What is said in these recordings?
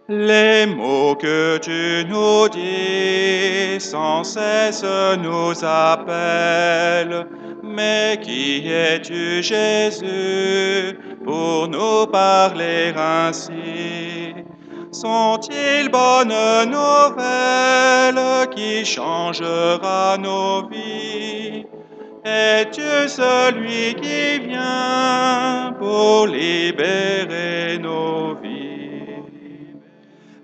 Les mots que tu nous dis sans cesse nous appellent. Mais qui es-tu, Jésus, pour nous parler ainsi? Sont-ils bonnes nouvelles qui changera nos vies? Es-tu celui qui vient pour libérer nos vies?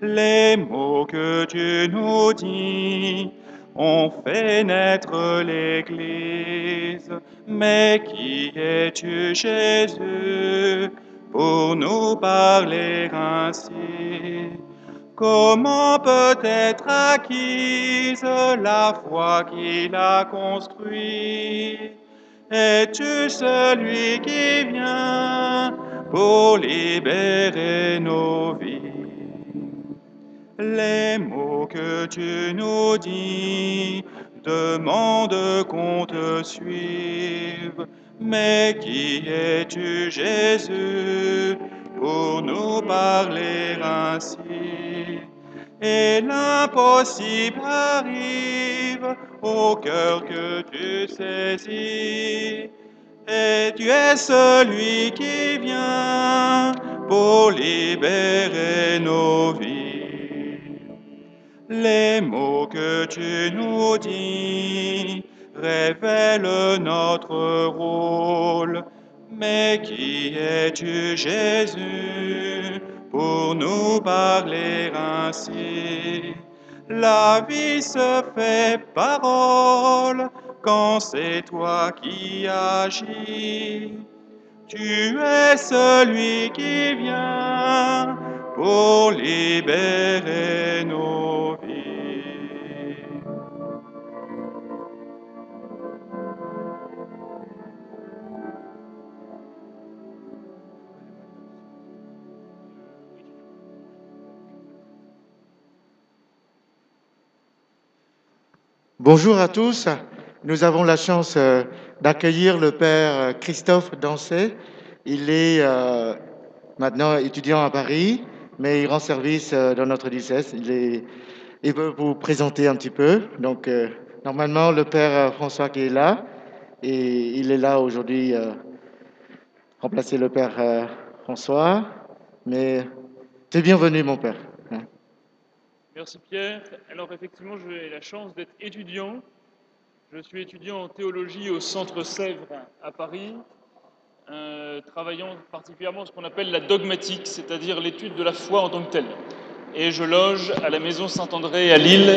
Les mots que tu nous dis ont fait naître l'Église. Mais qui es-tu, Jésus, pour nous parler ainsi? Comment peut être acquise la foi qui l'a construit? Es-tu celui qui vient pour libérer nos vies? Les mots que tu nous dis demandent qu'on te suive. Mais qui es-tu, Jésus, pour nous parler ainsi? Et l'impossible arrive au cœur que tu saisis. Et tu es celui qui vient pour libérer nos vies. Les mots que tu nous dis révèlent notre rôle. Mais qui es-tu, Jésus, pour nous parler ainsi? La vie se fait parole quand c'est toi qui agis. Tu es celui qui vient pour libérer nos vies. Bonjour à tous. Nous avons la chance d'accueillir le Père Christophe Dancet. Il est maintenant étudiant à Paris, mais il rend service dans notre diocèse. Il veut vous présenter un petit peu. Donc, normalement, le Père François qui est là, et il est là aujourd'hui, remplacer le Père François. Mais t'es bienvenu, mon Père. Hein. Merci Pierre. Alors effectivement, j'ai la chance d'être étudiant. Je suis étudiant en théologie au Centre Sèvres à Paris, travaillant particulièrement ce qu'on appelle la dogmatique, c'est-à-dire l'étude de la foi en tant que telle. Et je loge à la Maison Saint-André à Lille,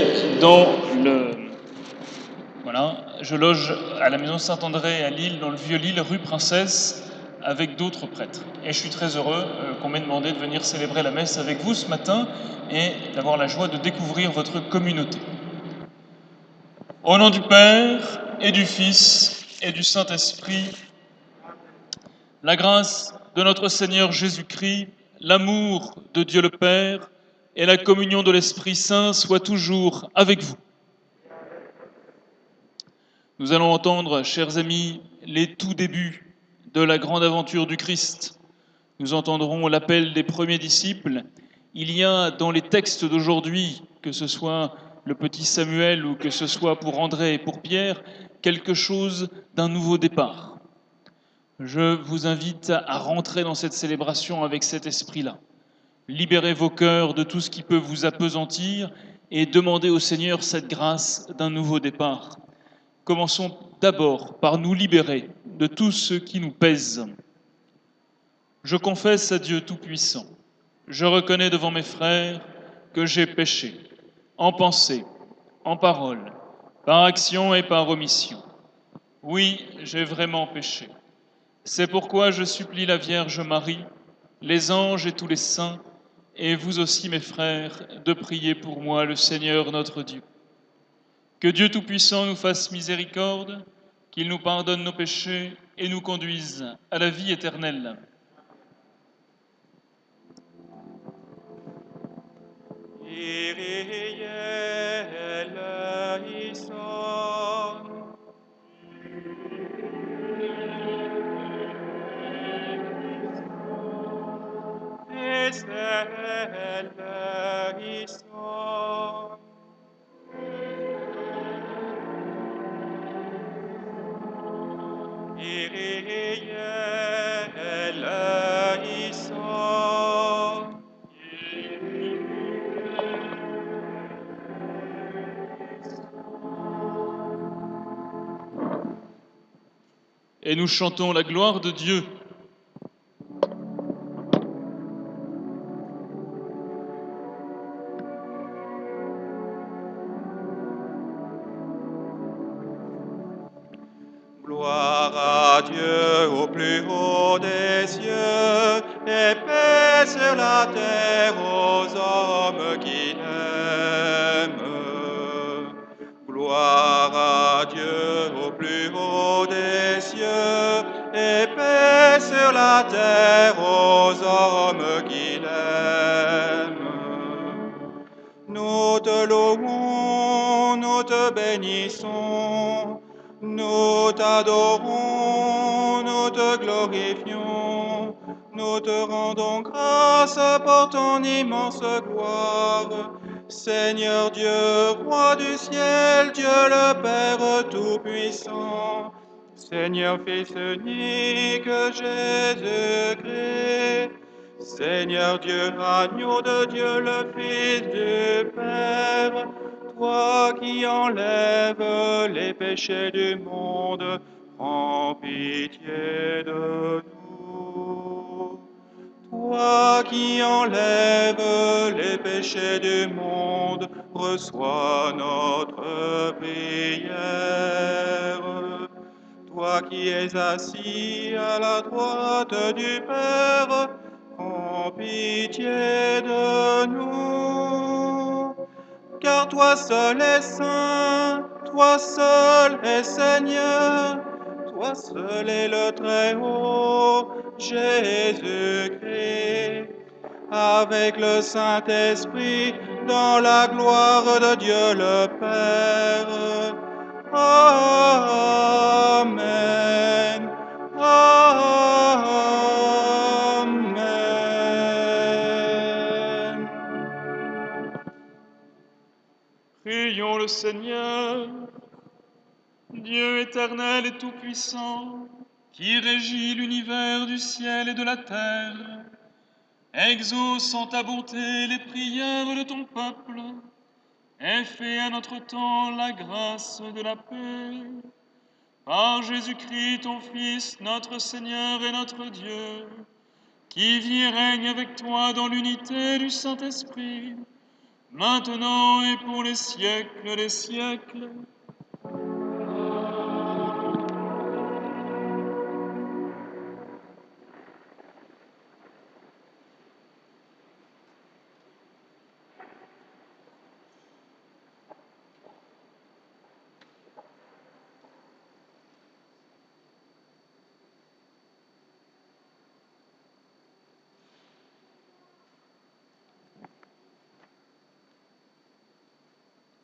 je loge à la Maison Saint-André à Lille, dans le Vieux-Lille, rue Princesse, avec d'autres prêtres. Et je suis très heureux qu'on m'ait demandé de venir célébrer la messe avec vous ce matin et d'avoir la joie de découvrir votre communauté. Au nom du Père et du Fils et du Saint-Esprit, la grâce de notre Seigneur Jésus-Christ, l'amour de Dieu le Père et la communion de l'Esprit Saint soient toujours avec vous. Nous allons entendre, chers amis, les tout débuts de la grande aventure du Christ. Nous entendrons l'appel des premiers disciples. Il y a dans les textes d'aujourd'hui, que ce soit le petit Samuel ou que ce soit pour André et pour Pierre, quelque chose d'un nouveau départ. Je vous invite à rentrer dans cette célébration avec cet esprit-là. Libérez vos cœurs de tout ce qui peut vous appesantir et demandez au Seigneur cette grâce d'un nouveau départ. Commençons d'abord par nous libérer de tout ce qui nous pèse. Je confesse à Dieu Tout-Puissant, je reconnais devant mes frères que j'ai péché, en pensée, en parole, par action et par omission. Oui, j'ai vraiment péché. C'est pourquoi je supplie la Vierge Marie, les anges et tous les saints, et vous aussi mes frères, de prier pour moi le Seigneur notre Dieu. Que Dieu Tout-Puissant nous fasse miséricorde, qu'il nous pardonne nos péchés et nous conduise à la vie éternelle. Kyrie eleison. Estelle Kyrie eleison. Et nous chantons la gloire de Dieu. Gloire à Dieu au plus haut des cieux, et paix sur la terre aux hommes qui l'aiment. Gloire à Dieu au plus haut des cieux, et paix sur la terre aux hommes qui l'aiment. Nous te louons, nous te bénissons, nous t'adorons, nous te glorifions, nous te rendons grâce pour ton immense gloire. Seigneur Dieu, roi du ciel, Dieu le Père Tout-Puissant, Seigneur Fils unique, Jésus-Christ, Seigneur Dieu, agneau de Dieu, le Fils du Père, toi qui enlèves les péchés du monde, prends pitié de nous. Toi qui enlèves les péchés du monde, reçois notre prière. Toi qui es assis à la droite du Père, prends pitié de nous. Car toi seul es saint, toi seul es Seigneur, toi seul est le Très-Haut, Jésus-Christ, avec le Saint-Esprit, dans la gloire de Dieu le Père. Amen. Amen. Prions le Seigneur, Dieu éternel et tout-puissant, qui régit l'univers du ciel et de la terre. Exauce en ta bonté les prières de ton peuple, et fais à notre temps la grâce de la paix. Par Jésus-Christ, ton Fils, notre Seigneur et notre Dieu, qui vit et règne avec toi dans l'unité du Saint-Esprit, maintenant et pour les siècles des siècles.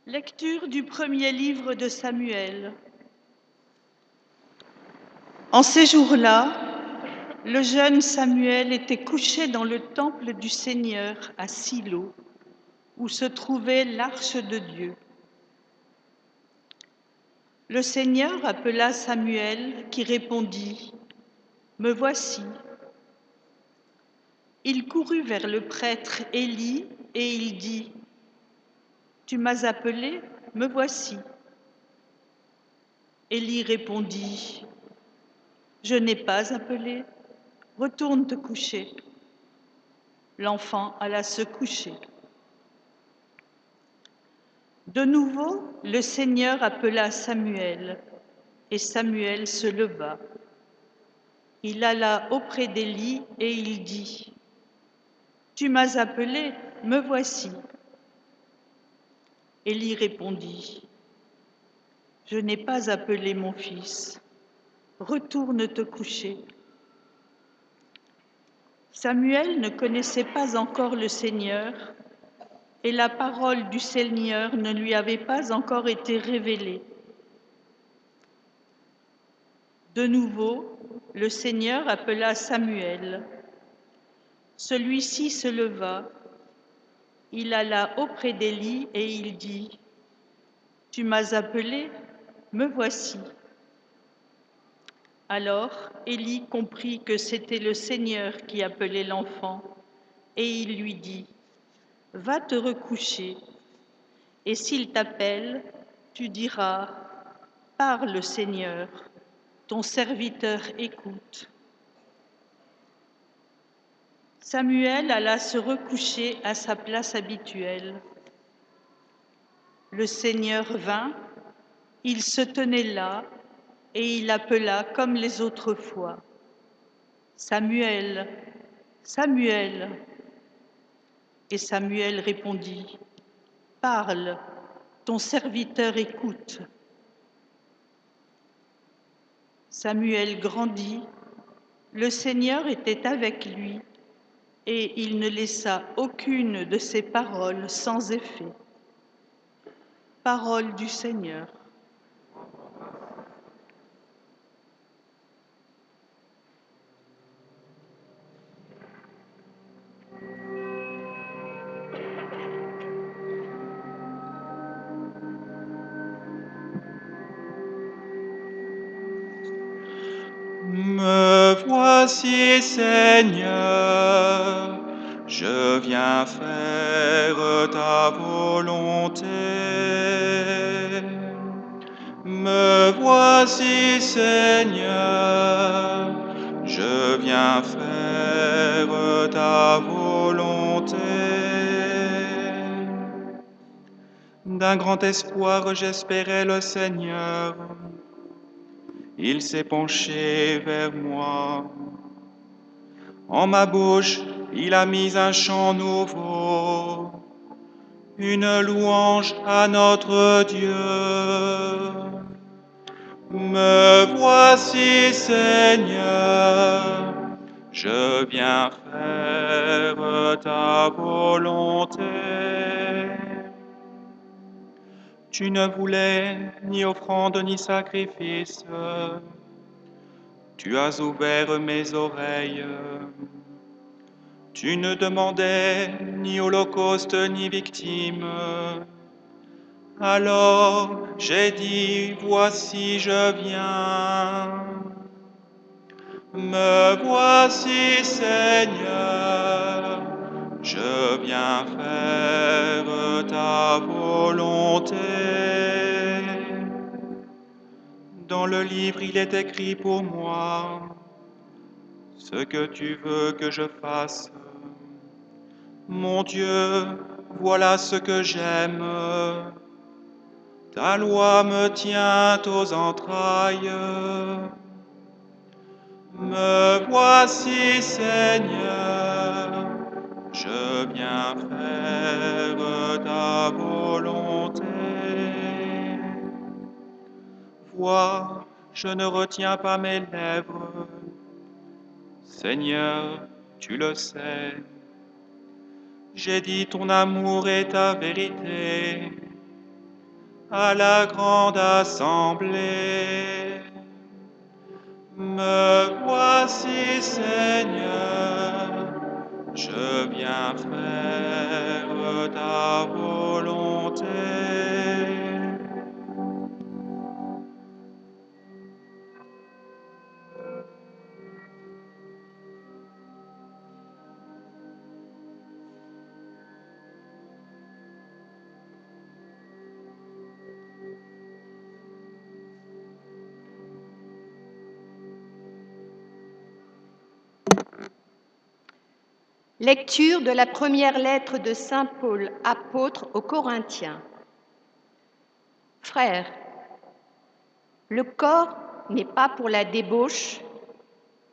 Lecture du premier livre de Samuel. En ces jours-là, le jeune Samuel était couché dans le temple du Seigneur à Silo, où se trouvait l'arche de Dieu. Le Seigneur appela Samuel, qui répondit : « Me voici. » Il courut vers le prêtre Élie et il dit : « Tu m'as appelé, me voici. » Élie répondit : « Je n'ai pas appelé, retourne te coucher. » L'enfant alla se coucher. De nouveau, le Seigneur appela Samuel, et Samuel se leva. Il alla auprès d'Élie et il dit : « Tu m'as appelé, me voici. » Élie répondit : « Je n'ai pas appelé mon fils, retourne te coucher. » Samuel ne connaissait pas encore le Seigneur, et la parole du Seigneur ne lui avait pas encore été révélée. De nouveau, le Seigneur appela Samuel. Celui-ci se leva. Il alla auprès d'Élie et il dit : « Tu m'as appelé, me voici. » Alors Élie comprit que c'était le Seigneur qui appelait l'enfant, et il lui dit, « Va te recoucher, et s'il t'appelle, tu diras, « Parle Seigneur, ton serviteur écoute. » Samuel alla se recoucher à sa place habituelle. Le Seigneur vint, il se tenait là, et il appela comme les autres fois. « Samuel, Samuel !» Et Samuel répondit, « Parle, ton serviteur écoute. » Samuel grandit, le Seigneur était avec lui, et il ne laissa aucune de ses paroles sans effet. Parole du Seigneur. Me voici, Seigneur, je viens faire ta volonté. Me voici, Seigneur, je viens faire ta volonté. D'un grand espoir, j'espérais le Seigneur. Il s'est penché vers moi. En ma bouche, il a mis un chant nouveau, une louange à notre Dieu. Me voici, Seigneur, je viens faire ta volonté. Tu ne voulais ni offrande ni sacrifice. Tu as ouvert mes oreilles. Tu ne demandais ni holocauste ni victime. Alors j'ai dit, voici je viens. Me voici, Seigneur, je viens faire ta volonté. Dans le livre, il est écrit pour moi ce que tu veux que je fasse. Mon Dieu, voilà ce que j'aime. Ta loi me tient aux entrailles. Me voici, Seigneur, je viens faire ta volonté. Vois, je ne retiens pas mes lèvres. Seigneur, tu le sais. J'ai dit ton amour et ta vérité à la grande assemblée. Me voici, Seigneur, je viens faire ta volonté. Lecture de la première lettre de Saint Paul, apôtre aux Corinthiens. Frères, le corps n'est pas pour la débauche,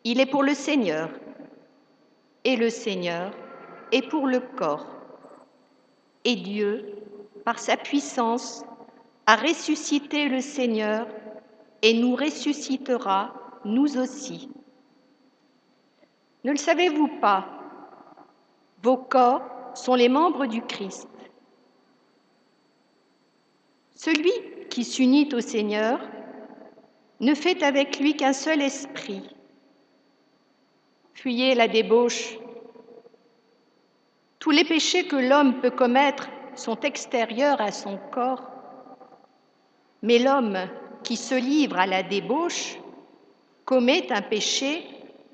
il est pour le Seigneur, et le Seigneur est pour le corps. Et Dieu, par sa puissance, a ressuscité le Seigneur et nous ressuscitera, nous aussi. Ne le savez-vous pas? Vos corps sont les membres du Christ. Celui qui s'unit au Seigneur ne fait avec lui qu'un seul esprit. Fuyez la débauche. Tous les péchés que l'homme peut commettre sont extérieurs à son corps, mais l'homme qui se livre à la débauche commet un péché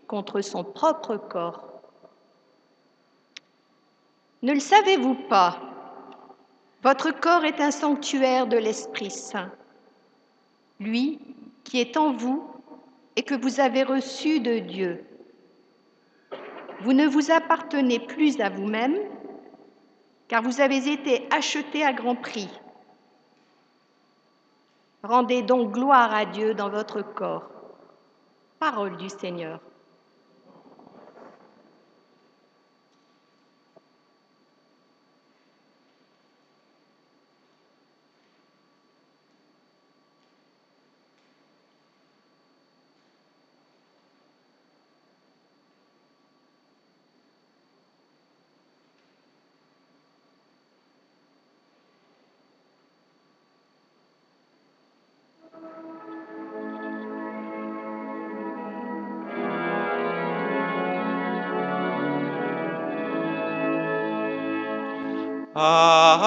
contre son propre corps. Ne le savez-vous pas? Votre corps est un sanctuaire de l'Esprit Saint, lui qui est en vous et que vous avez reçu de Dieu. Vous ne vous appartenez plus à vous-même, car vous avez été achetés à grand prix. Rendez donc gloire à Dieu dans votre corps. Parole du Seigneur.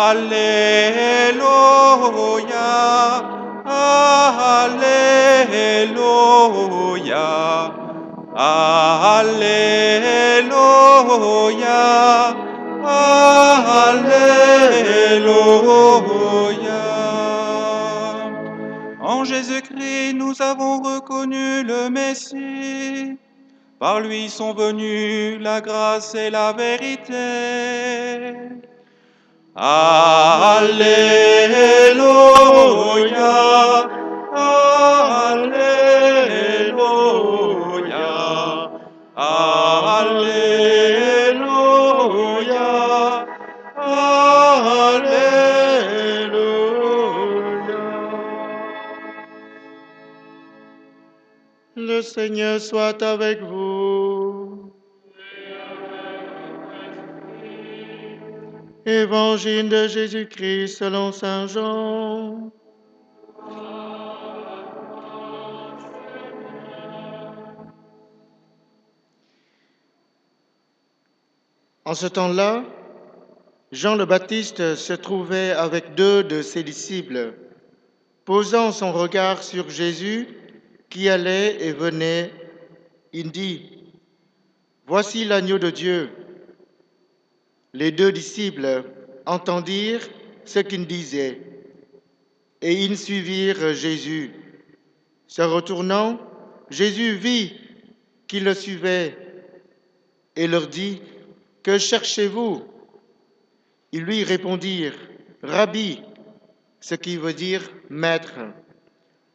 Alléluia, Alléluia, Alléluia, Alléluia. En Jésus-Christ, nous avons reconnu le Messie. Par lui sont venues la grâce et la vérité. Alléluia, Alléluia, Alléluia, Alléluia. Le Seigneur soit avec vous. Évangile de Jésus-Christ selon Saint Jean. En ce temps-là, Jean le Baptiste se trouvait avec 2 de ses disciples. Posant son regard sur Jésus qui allait et venait, il dit, « Voici l'agneau de Dieu. » Les 2 disciples entendirent ce qu'il disait et ils suivirent Jésus. Se retournant, Jésus vit qu'ils le suivaient et leur dit, « Que cherchez-vous » Ils lui répondirent, « Rabbi », ce qui veut dire « maître »,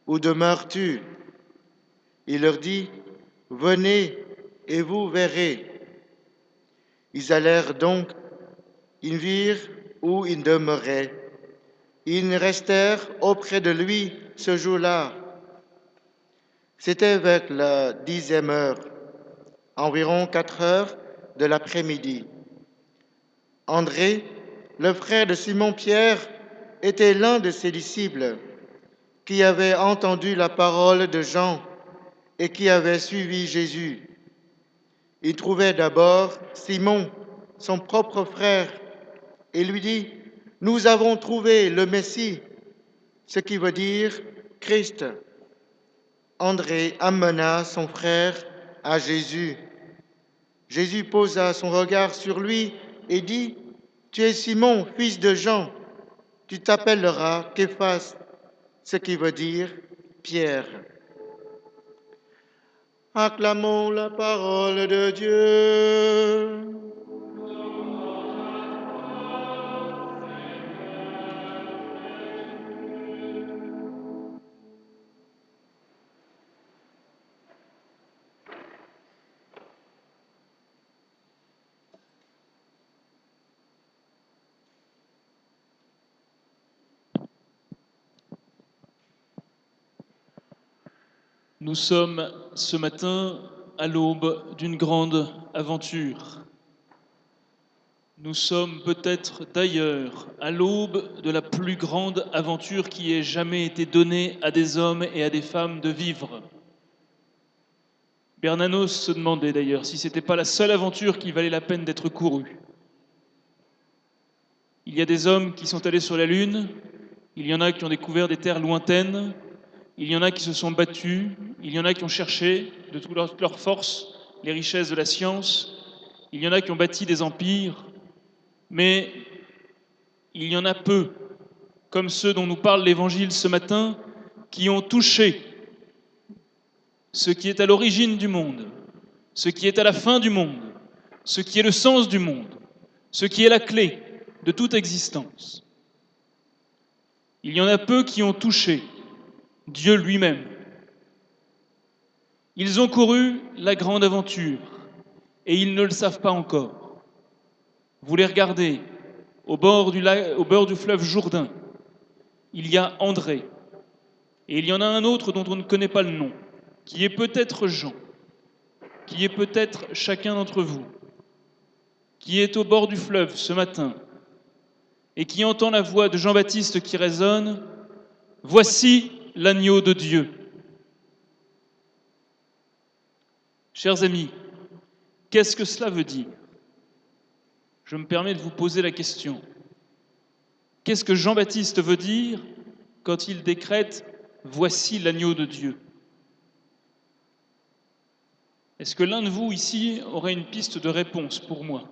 où demeures-tu? Il leur dit, « Venez et vous verrez. » Ils allèrent donc, ils virent où il demeurait. Ils restèrent auprès de lui ce jour-là. C'était vers la 10e heure, environ 4 heures de l'après-midi. André, le frère de Simon-Pierre, était l'un de ses disciples qui avait entendu la parole de Jean et qui avait suivi Jésus. Il trouvait d'abord Simon, son propre frère, et lui dit, « Nous avons trouvé le Messie », ce qui veut dire Christ. André amena son frère à Jésus. Jésus posa son regard sur lui et dit, « Tu es Simon, fils de Jean, tu t'appelleras Képhas, ce qui veut dire Pierre. » Acclamons la parole de Dieu. Nous sommes ce matin à l'aube d'une grande aventure. Nous sommes peut-être d'ailleurs à l'aube de la plus grande aventure qui ait jamais été donnée à des hommes et à des femmes de vivre. Bernanos se demandait d'ailleurs si ce n'était pas la seule aventure qui valait la peine d'être courue. Il y a des hommes qui sont allés sur la Lune, il y en a qui ont découvert des terres lointaines, il y en a qui se sont battus, Il y en a qui ont cherché de toute leur force les richesses de la science. Il y en a qui ont bâti des empires. Mais il y en a peu, comme ceux dont nous parle l'Évangile ce matin, qui ont touché ce qui est à l'origine du monde, ce qui est à la fin du monde, ce qui est le sens du monde, ce qui est la clé de toute existence. Il y en a peu qui ont touché Dieu lui-même. Ils ont couru la grande aventure et ils ne le savent pas encore. Vous les regardez au bord du fleuve Jourdain. Il y a André et il y en a un autre dont on ne connaît pas le nom, qui est peut-être Jean, qui est peut-être chacun d'entre vous, qui est au bord du fleuve ce matin et qui entend la voix de Jean-Baptiste qui résonne « Voici l'agneau de Dieu ». Chers amis, qu'est-ce que cela veut dire? Je me permets de vous poser la question. Qu'est-ce que Jean-Baptiste veut dire quand il décrète « Voici l'agneau de Dieu » ? Est-ce que l'un de vous ici aurait une piste de réponse pour moi?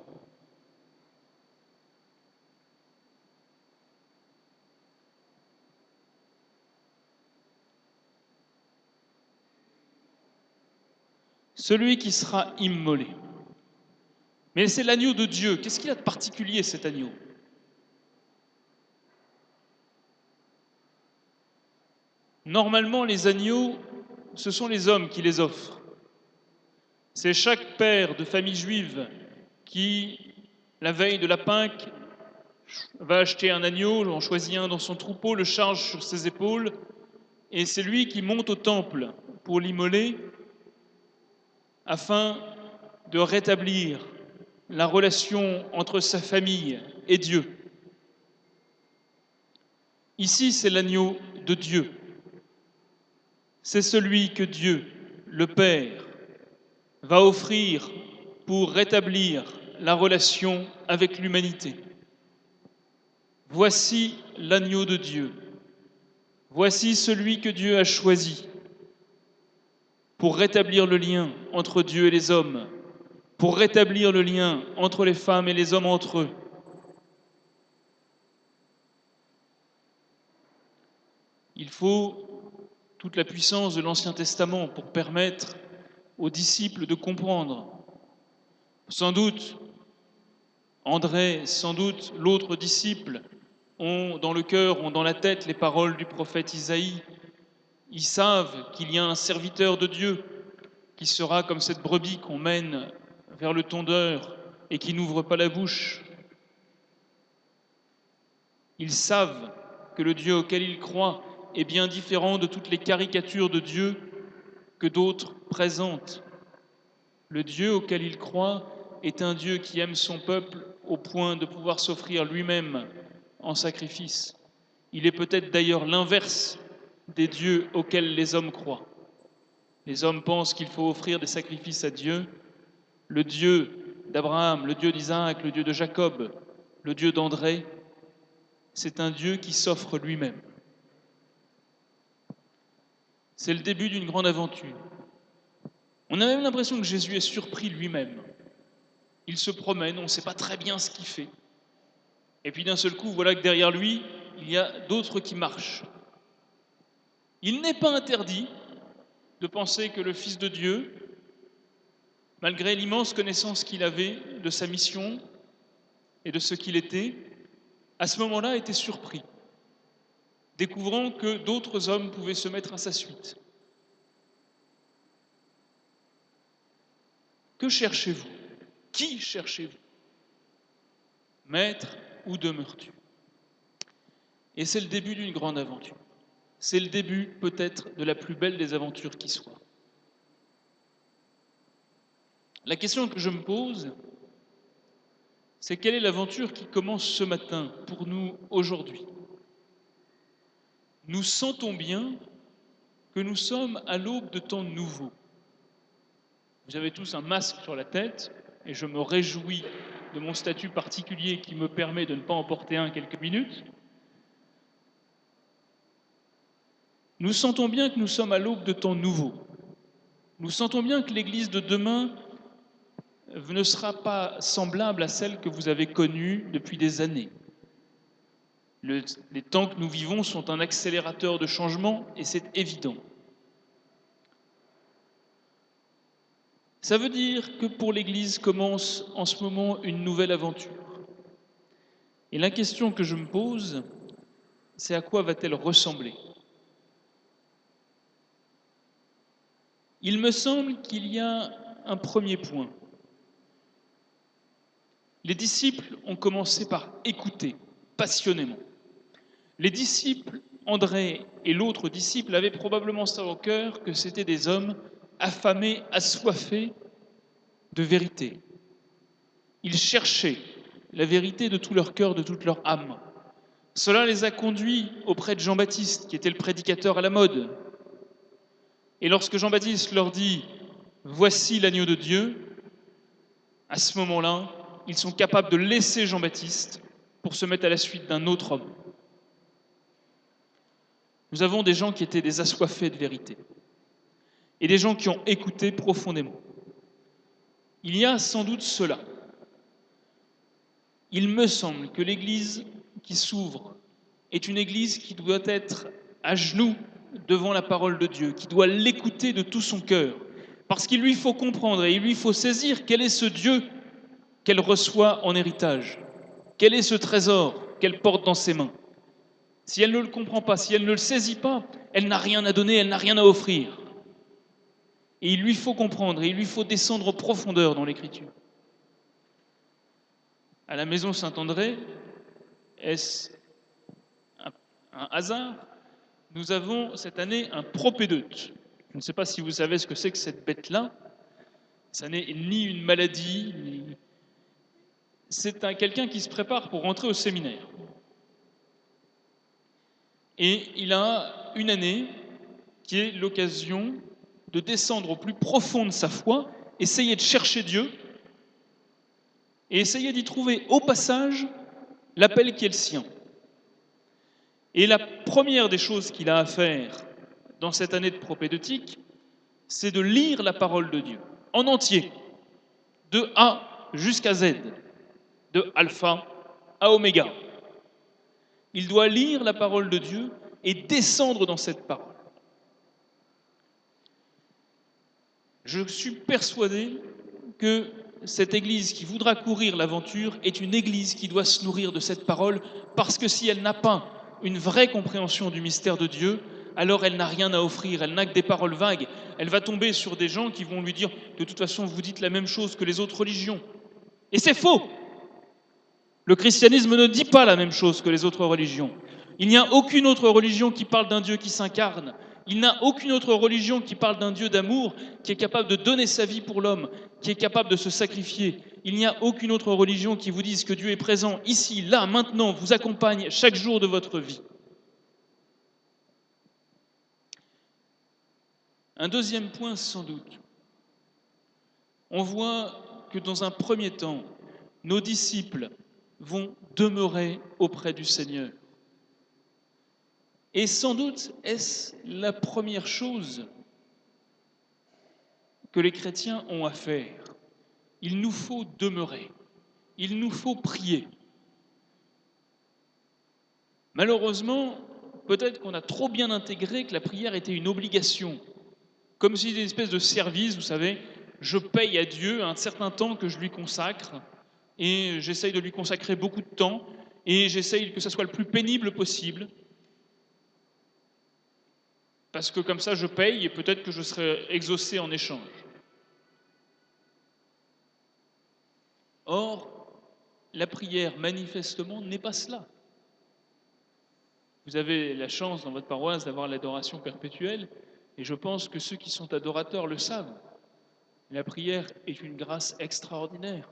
Celui qui sera immolé. Mais c'est l'agneau de Dieu. Qu'est-ce qu'il a de particulier, cet agneau? Normalement, les agneaux, ce sont les hommes qui les offrent. C'est chaque père de famille juive qui, la veille de la Pâque, va acheter un agneau, en choisit un dans son troupeau, le charge sur ses épaules, et c'est lui qui monte au temple pour l'immoler afin de rétablir la relation entre sa famille et Dieu. Ici, c'est l'agneau de Dieu. C'est celui que Dieu, le Père, va offrir pour rétablir la relation avec l'humanité. Voici l'agneau de Dieu. Voici celui que Dieu a choisi pour rétablir le lien entre Dieu et les hommes, pour rétablir le lien entre les femmes et les hommes entre eux. Il faut toute la puissance de l'Ancien Testament pour permettre aux disciples de comprendre. Sans doute, André, sans doute l'autre disciple ont dans le cœur, ont dans la tête les paroles du prophète Isaïe. Ils savent qu'il y a un serviteur de Dieu qui sera comme cette brebis qu'on mène vers le tondeur et qui n'ouvre pas la bouche. Ils savent que le Dieu auquel ils croient est bien différent de toutes les caricatures de Dieu que d'autres présentent. Le Dieu auquel ils croient est un Dieu qui aime son peuple au point de pouvoir s'offrir lui-même en sacrifice. Il est peut-être d'ailleurs l'inverse des dieux auxquels les hommes croient. Les hommes pensent qu'il faut offrir des sacrifices à Dieu. Le Dieu d'Abraham, le Dieu d'Isaac, le Dieu de Jacob, le Dieu d'André, c'est un Dieu qui s'offre lui-même. C'est le début d'une grande aventure. On a même l'impression que Jésus est surpris lui-même. Il se promène, on ne sait pas très bien ce qu'il fait. Et puis d'un seul coup, voilà que derrière lui, il y a d'autres qui marchent. Il n'est pas interdit de penser que le Fils de Dieu, malgré l'immense connaissance qu'il avait de sa mission et de ce qu'il était, à ce moment-là était surpris, découvrant que d'autres hommes pouvaient se mettre à sa suite. Que cherchez-vous? Qui cherchez-vous? Maître, où demeures-tu? Et c'est le début d'une grande aventure. C'est le début peut-être de la plus belle des aventures qui soit. La question que je me pose, c'est quelle est l'aventure qui commence ce matin pour nous aujourd'hui? Nous sentons bien que nous sommes à l'aube de temps nouveaux. Vous avez tous un masque sur la tête et je me réjouis de mon statut particulier qui me permet de ne pas en porter un quelques minutes. Nous sentons bien que nous sommes à l'aube de temps nouveaux. Nous sentons bien que l'Église de demain ne sera pas semblable à celle que vous avez connue depuis des années. Les temps que nous vivons sont un accélérateur de changement et c'est évident. Ça veut dire que pour l'Église commence en ce moment une nouvelle aventure. Et la question que je me pose, c'est à quoi va-t-elle ressembler ? Il me semble qu'il y a un premier point. Les disciples ont commencé par écouter passionnément. Les disciples, André et l'autre disciple, avaient probablement ça au cœur, que c'étaient des hommes affamés, assoiffés de vérité. Ils cherchaient la vérité de tout leur cœur, de toute leur âme. Cela les a conduits auprès de Jean-Baptiste, qui était le prédicateur à la mode. Et lorsque Jean-Baptiste leur dit « Voici l'agneau de Dieu », à ce moment-là, ils sont capables de laisser Jean-Baptiste pour se mettre à la suite d'un autre homme. Nous avons des gens qui étaient des assoiffés de vérité et des gens qui ont écouté profondément. Il y a sans doute cela. Il me semble que l'Église qui s'ouvre est une Église qui doit être à genoux devant la parole de Dieu, qui doit l'écouter de tout son cœur, parce qu'il lui faut comprendre et il lui faut saisir quel est ce Dieu qu'elle reçoit en héritage, quel est ce trésor qu'elle porte dans ses mains. Si elle ne le comprend pas, si elle ne le saisit pas, elle n'a rien à donner, elle n'a rien à offrir. Et il lui faut comprendre, et il lui faut descendre en profondeur dans l'Écriture. À la maison Saint-André, est-ce un hasard ? Nous avons cette année un propédeute. Je ne sais pas si vous savez ce que c'est que cette bête-là. Ça n'est ni une maladie, c'est quelqu'un qui se prépare pour rentrer au séminaire. Et il a une année qui est l'occasion de descendre au plus profond de sa foi, essayer de chercher Dieu et essayer d'y trouver au passage l'appel qui est le sien. Et la première des choses qu'il a à faire dans cette année de propédeutique, c'est de lire la parole de Dieu en entier, de A jusqu'à Z, de alpha à oméga. Il doit lire la parole de Dieu et descendre dans cette parole. Je suis persuadé que cette Église qui voudra courir l'aventure est une Église qui doit se nourrir de cette parole, parce que si elle n'a pas une vraie compréhension du mystère de Dieu, alors elle n'a rien à offrir, elle n'a que des paroles vagues. Elle va tomber sur des gens qui vont lui dire « de toute façon, vous dites la même chose que les autres religions ». Et c'est faux. Le christianisme ne dit pas la même chose que les autres religions. Il n'y a aucune autre religion qui parle d'un Dieu qui s'incarne. Il n'y a aucune autre religion qui parle d'un Dieu d'amour, qui est capable de donner sa vie pour l'homme, qui est capable de se sacrifier. Il n'y a aucune autre religion qui vous dise que Dieu est présent ici, là, maintenant, vous accompagne chaque jour de votre vie. Un deuxième point, sans doute. On voit que dans un premier temps, nos disciples vont demeurer auprès du Seigneur. Et sans doute, est-ce la première chose que les chrétiens ont à faire. Il nous faut demeurer, il nous faut prier. Malheureusement, peut-être qu'on a trop bien intégré que la prière était une obligation, comme si c'était une espèce de service, vous savez, je paye à Dieu un certain temps que je lui consacre, et j'essaye de lui consacrer beaucoup de temps, et j'essaye que ça soit le plus pénible possible, parce que comme ça je paye et peut-être que je serai exaucé en échange. Or, la prière, manifestement, n'est pas cela. Vous avez la chance dans votre paroisse d'avoir l'adoration perpétuelle, et je pense que ceux qui sont adorateurs le savent. La prière est une grâce extraordinaire.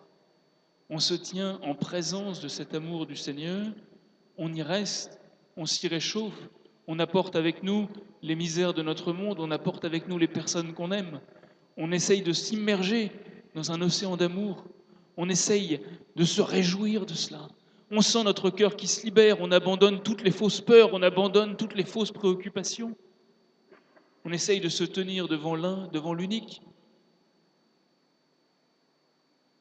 On se tient en présence de cet amour du Seigneur, on y reste, on s'y réchauffe, on apporte avec nous les misères de notre monde, on apporte avec nous les personnes qu'on aime, on essaye de s'immerger dans un océan d'amour, on essaye de se réjouir de cela. On sent notre cœur qui se libère, on abandonne toutes les fausses peurs, on abandonne toutes les fausses préoccupations. On essaye de se tenir devant l'un, devant l'unique.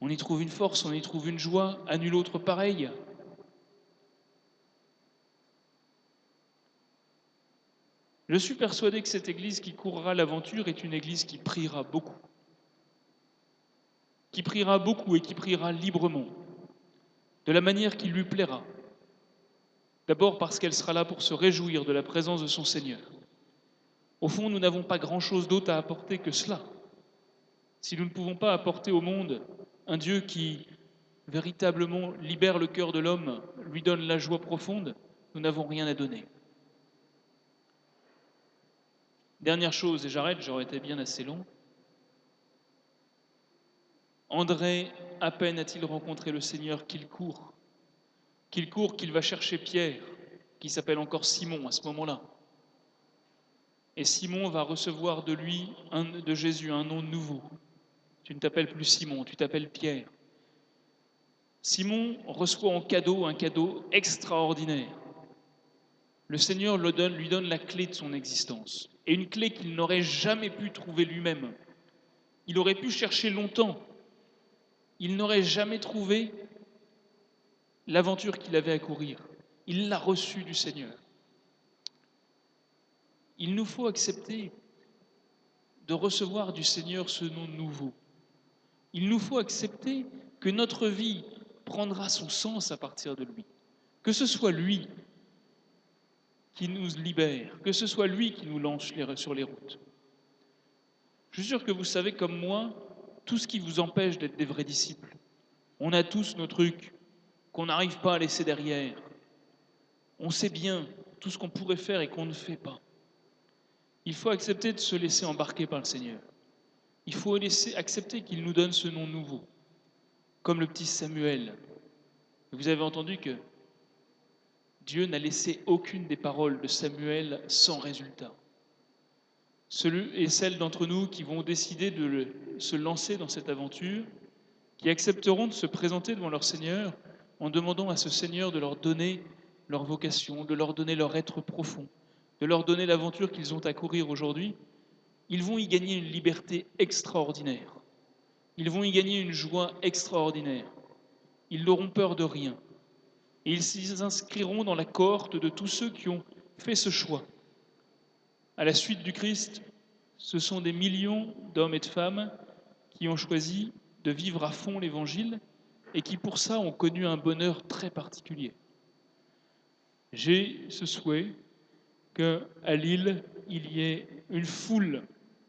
On y trouve une force, on y trouve une joie, à nul autre pareil. Je suis persuadé que cette Église qui courra l'aventure est une Église qui priera beaucoup. Qui priera beaucoup et qui priera librement, de la manière qui lui plaira. D'abord parce qu'elle sera là pour se réjouir de la présence de son Seigneur. Au fond, nous n'avons pas grand-chose d'autre à apporter que cela. Si nous ne pouvons pas apporter au monde un Dieu qui véritablement libère le cœur de l'homme, lui donne la joie profonde, nous n'avons rien à donner. Dernière chose, et j'arrête, j'aurais été bien assez long. André, à peine a-t-il rencontré le Seigneur qu'il court, qu'il va chercher Pierre, qui s'appelle encore Simon à ce moment-là. Et Simon va recevoir de lui, de Jésus, un nom nouveau. Tu ne t'appelles plus Simon, tu t'appelles Pierre. Simon reçoit en cadeau un cadeau extraordinaire. Le Seigneur lui donne la clé de son existence, et une clé qu'il n'aurait jamais pu trouver lui-même. Il aurait pu chercher longtemps. Il n'aurait jamais trouvé l'aventure qu'il avait à courir. Il l'a reçue du Seigneur. Il nous faut accepter de recevoir du Seigneur ce nom nouveau. Il nous faut accepter que notre vie prendra son sens à partir de lui. Que ce soit lui qui nous libère, que ce soit lui qui nous lance sur les routes. Je suis sûr que vous savez comme moi tout ce qui vous empêche d'être des vrais disciples. On a tous nos trucs qu'on n'arrive pas à laisser derrière. On sait bien tout ce qu'on pourrait faire et qu'on ne fait pas. Il faut accepter de se laisser embarquer par le Seigneur. Il faut accepter qu'il nous donne ce nom nouveau, comme le petit Samuel. Vous avez entendu que Dieu n'a laissé aucune des paroles de Samuel sans résultat. Celui et celles d'entre nous qui vont décider de se lancer dans cette aventure, qui accepteront de se présenter devant leur Seigneur en demandant à ce Seigneur de leur donner leur vocation, de leur donner leur être profond, de leur donner l'aventure qu'ils ont à courir aujourd'hui, ils vont y gagner une liberté extraordinaire. Ils vont y gagner une joie extraordinaire. Ils n'auront peur de rien. Et ils s'inscriront dans la cohorte de tous ceux qui ont fait ce choix. À la suite du Christ, ce sont des millions d'hommes et de femmes qui ont choisi de vivre à fond l'Évangile et qui pour ça ont connu un bonheur très particulier. J'ai ce souhait qu'à Lille, il y ait une foule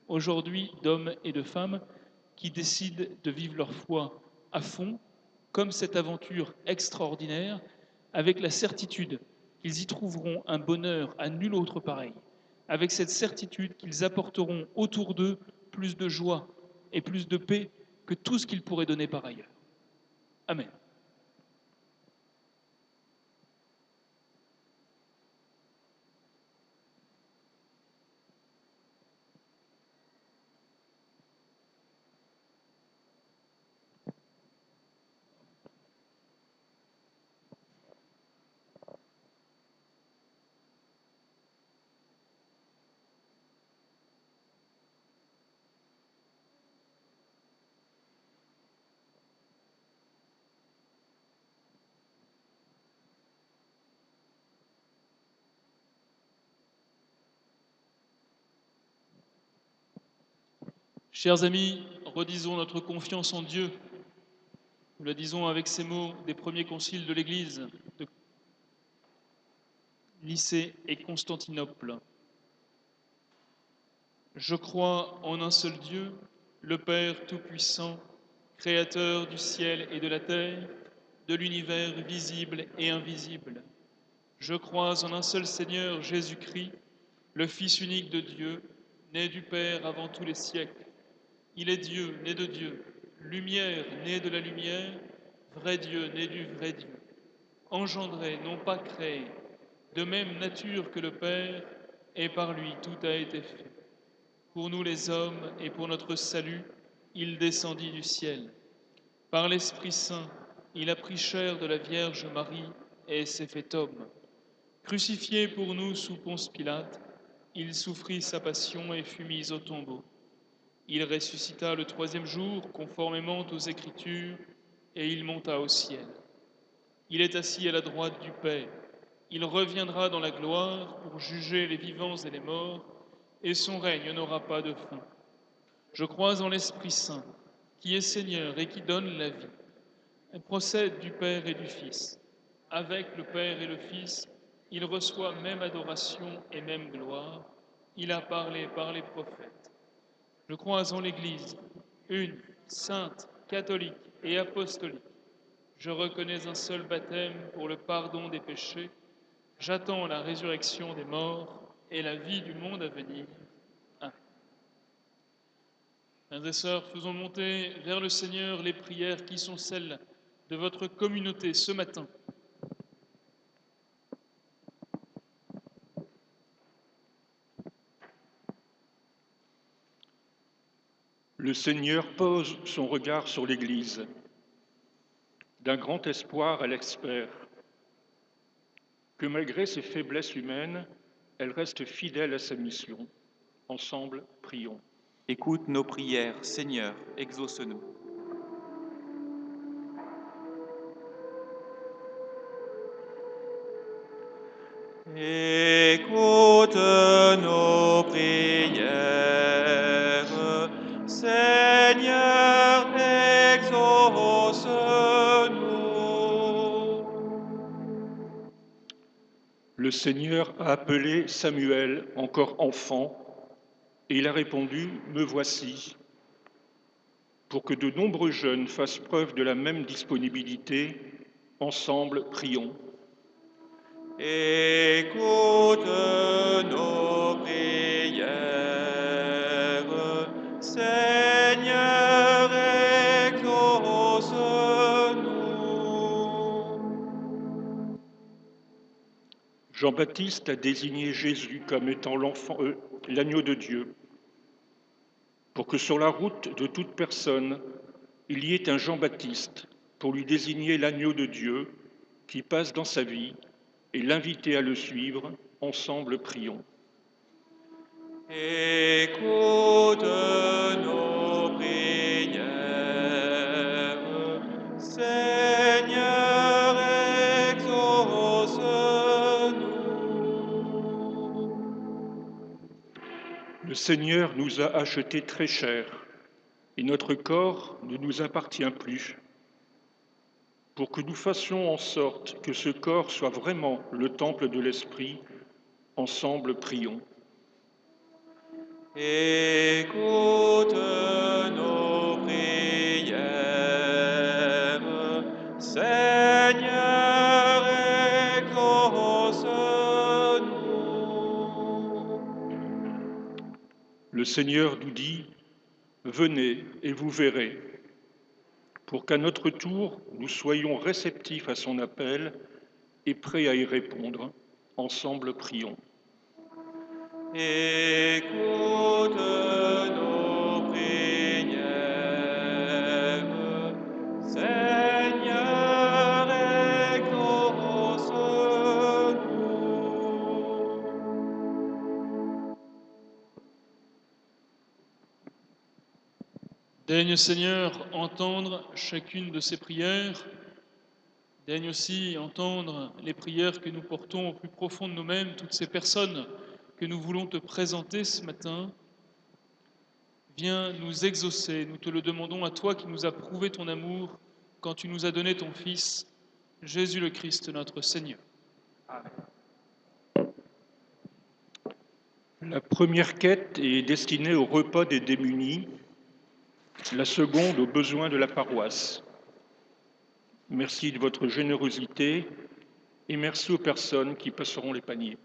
aujourd'hui d'hommes et de femmes qui décident de vivre leur foi à fond, comme cette aventure extraordinaire, avec la certitude qu'ils y trouveront un bonheur à nul autre pareil, avec cette certitude qu'ils apporteront autour d'eux plus de joie et plus de paix que tout ce qu'ils pourraient donner par ailleurs. Amen. Chers amis, redisons notre confiance en Dieu. Nous la disons avec ces mots des premiers conciles de l'Église de Nicée et Constantinople. Je crois en un seul Dieu, le Père Tout-Puissant, Créateur du ciel et de la terre, de l'univers visible et invisible. Je crois en un seul Seigneur Jésus-Christ, le Fils unique de Dieu, né du Père avant tous les siècles. Il est Dieu, né de Dieu, lumière, né de la lumière, vrai Dieu, né du vrai Dieu, engendré, non pas créé, de même nature que le Père, et par lui tout a été fait. Pour nous les hommes et pour notre salut, il descendit du ciel. Par l'Esprit Saint, il a pris chair de la Vierge Marie et s'est fait homme. Crucifié pour nous sous Ponce Pilate, Il souffrit sa passion et fut mis au tombeau. Il ressuscita le troisième jour, conformément aux Écritures, et il monta au ciel. Il est assis à la droite du Père. Il reviendra dans la gloire pour juger les vivants et les morts, et son règne n'aura pas de fin. Je crois en l'Esprit Saint, qui est Seigneur et qui donne la vie. Elle procède du Père et du Fils. Avec le Père et le Fils, il reçoit même adoration et même gloire. Il a parlé par les prophètes. Je crois en l'Église, une, sainte, catholique et apostolique. Je reconnais un seul baptême pour le pardon des péchés. J'attends la résurrection des morts et la vie du monde à venir. Amen. Frères et sœurs, faisons monter vers le Seigneur les prières qui sont celles de votre communauté ce matin. Le Seigneur pose son regard sur l'Église. D'un grand espoir, elle espère que malgré ses faiblesses humaines, elle reste fidèle à sa mission. Ensemble, prions. Écoute nos prières, Seigneur, exauce-nous. Écoute nos prières, Seigneur, exauce-nous. Le Seigneur a appelé Samuel, encore enfant, et il a répondu « Me voici ». Pour que de nombreux jeunes fassent preuve de la même disponibilité, ensemble, prions. Écoute nos prières, Seigneur, exauce-nous. Jean-Baptiste a désigné Jésus comme étant l'agneau de Dieu, pour que sur la route de toute personne, il y ait un Jean-Baptiste pour lui désigner l'agneau de Dieu qui passe dans sa vie et l'inviter à le suivre. Ensemble, prions. Écoute nos prières, Seigneur, exauce-nous. Le Seigneur nous a achetés très cher et notre corps ne nous appartient plus. Pour que nous fassions en sorte que ce corps soit vraiment le temple de l'Esprit, ensemble, prions. Écoute nos prières, Seigneur, exauce-nous. Le Seigneur nous dit « Venez et vous verrez », pour qu'à notre tour, nous soyons réceptifs à son appel et prêts à y répondre. Ensemble, prions. Écoute nos prières, Seigneur, exauce-nous. Daigne, Seigneur, entendre chacune de ces prières. Daigne aussi entendre les prières que nous portons au plus profond de nous-mêmes, toutes ces personnes que nous voulons te présenter ce matin. Viens nous exaucer, nous te le demandons à toi qui nous as prouvé ton amour quand tu nous as donné ton Fils, Jésus le Christ, notre Seigneur. Amen. La première quête est destinée au repas des démunis, la seconde aux besoins de la paroisse. Merci de votre générosité et merci aux personnes qui passeront les paniers.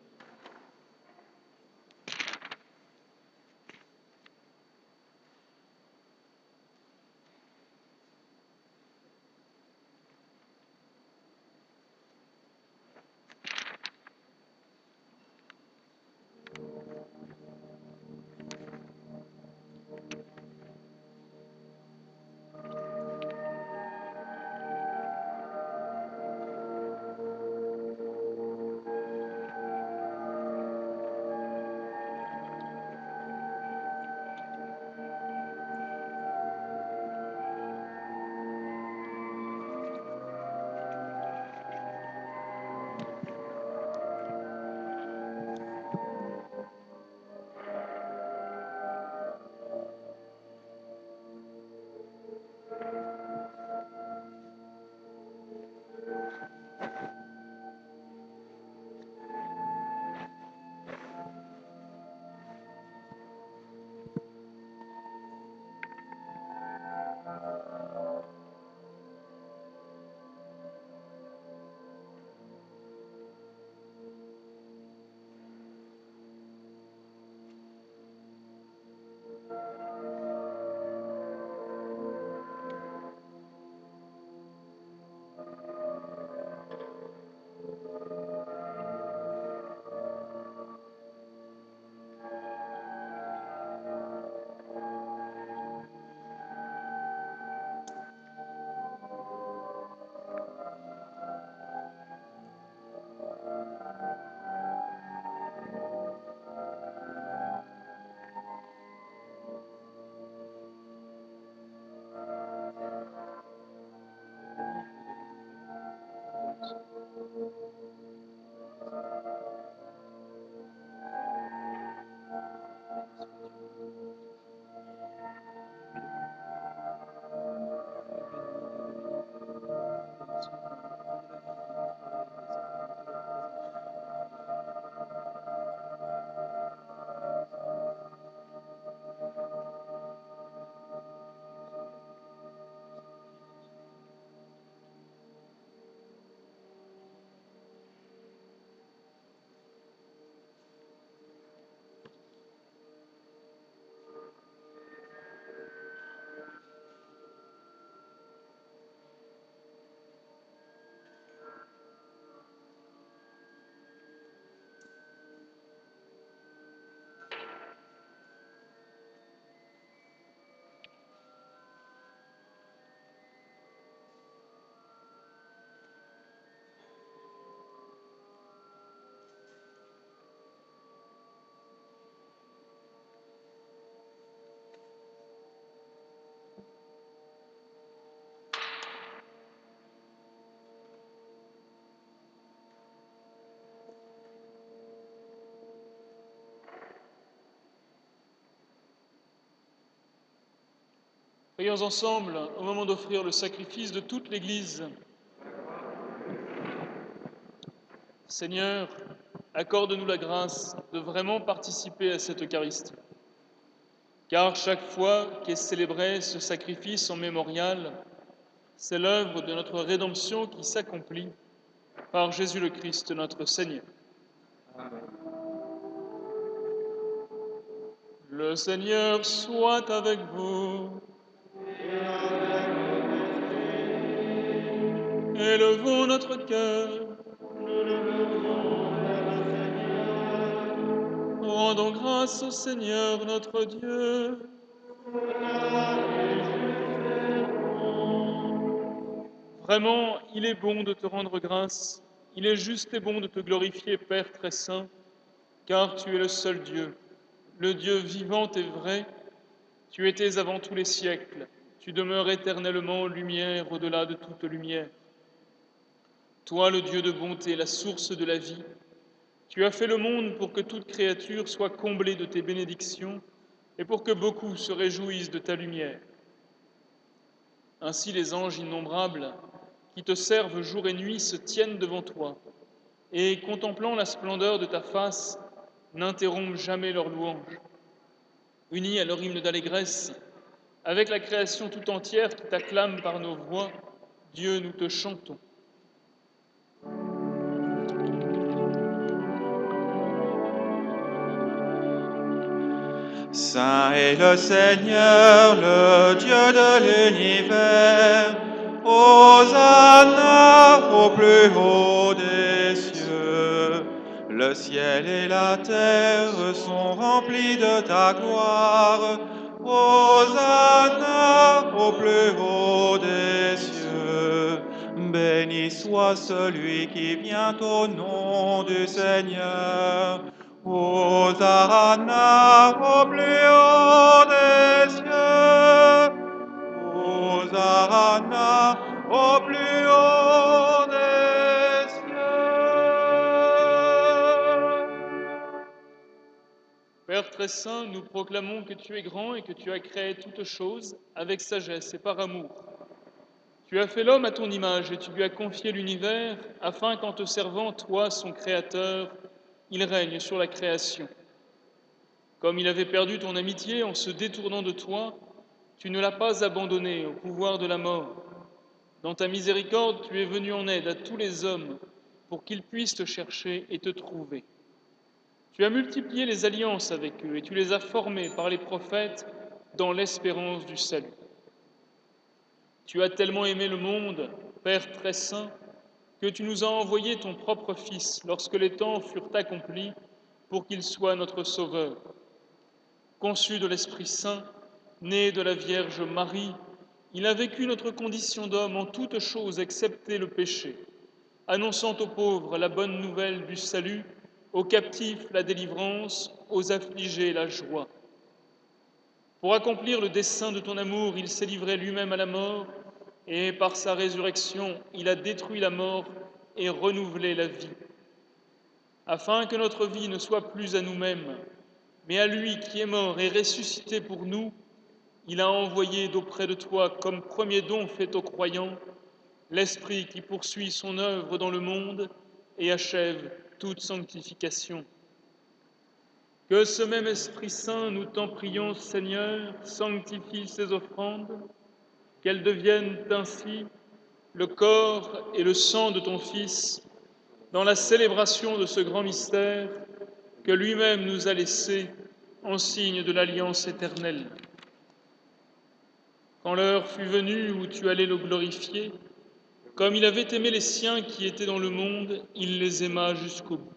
Prions ensemble au moment d'offrir le sacrifice de toute l'Église. Seigneur, accorde-nous la grâce de vraiment participer à cette Eucharistie. Car chaque fois qu'est célébré ce sacrifice en mémorial, c'est l'œuvre de notre rédemption qui s'accomplit par Jésus le Christ notre Seigneur. Le Seigneur soit avec vous. Élevons notre cœur. Rendons grâce au Seigneur notre Dieu. Vraiment, il est bon de te rendre grâce. Il est juste et bon de te glorifier, Père très saint, car tu es le seul Dieu, le Dieu vivant et vrai. Tu étais avant tous les siècles. Tu demeures éternellement lumière au-delà de toute lumière. Toi, le Dieu de bonté, la source de la vie, tu as fait le monde pour que toute créature soit comblée de tes bénédictions et pour que beaucoup se réjouissent de ta lumière. Ainsi les anges innombrables qui te servent jour et nuit se tiennent devant toi et, contemplant la splendeur de ta face, n'interrompent jamais leur louange. Unis à leur hymne d'allégresse, avec la création tout entière qui t'acclame par nos voix, Dieu, nous te chantons. Saint est le Seigneur, le Dieu de l'univers. Hosanna au plus haut des cieux. Le ciel et la terre sont remplis de ta gloire. Hosanna au plus haut des cieux. Béni soit celui qui vient au nom du Seigneur. Hosanna au plus haut des cieux. Hosanna au plus haut des cieux. Père très saint, nous proclamons que tu es grand et que tu as créé toutes choses avec sagesse et par amour. Tu as fait l'homme à ton image et tu lui as confié l'univers afin qu'en te servant, toi, son créateur, il règne sur la création. Comme il avait perdu ton amitié en se détournant de toi, tu ne l'as pas abandonné au pouvoir de la mort. Dans ta miséricorde, tu es venu en aide à tous les hommes pour qu'ils puissent te chercher et te trouver. Tu as multiplié les alliances avec eux et tu les as formés par les prophètes dans l'espérance du salut. Tu as tellement aimé le monde, Père très saint, que tu nous as envoyé ton propre Fils lorsque les temps furent accomplis pour qu'il soit notre Sauveur. Conçu de l'Esprit Saint, né de la Vierge Marie, il a vécu notre condition d'homme en toutes choses excepté le péché, annonçant aux pauvres la bonne nouvelle du salut, aux captifs la délivrance, aux affligés la joie. Pour accomplir le dessein de ton amour, il s'est livré lui-même à la mort, et par sa résurrection, il a détruit la mort et renouvelé la vie. Afin que notre vie ne soit plus à nous-mêmes, mais à lui qui est mort et ressuscité pour nous, il a envoyé d'auprès de toi, comme premier don fait aux croyants, l'Esprit qui poursuit son œuvre dans le monde et achève toute sanctification. Que ce même Esprit Saint, nous t'en prions, Seigneur, sanctifie ces offrandes, qu'elles deviennent ainsi le corps et le sang de ton Fils, dans la célébration de ce grand mystère que lui-même nous a laissé en signe de l'alliance éternelle. Quand l'heure fut venue où tu allais le glorifier, comme il avait aimé les siens qui étaient dans le monde, il les aima jusqu'au bout.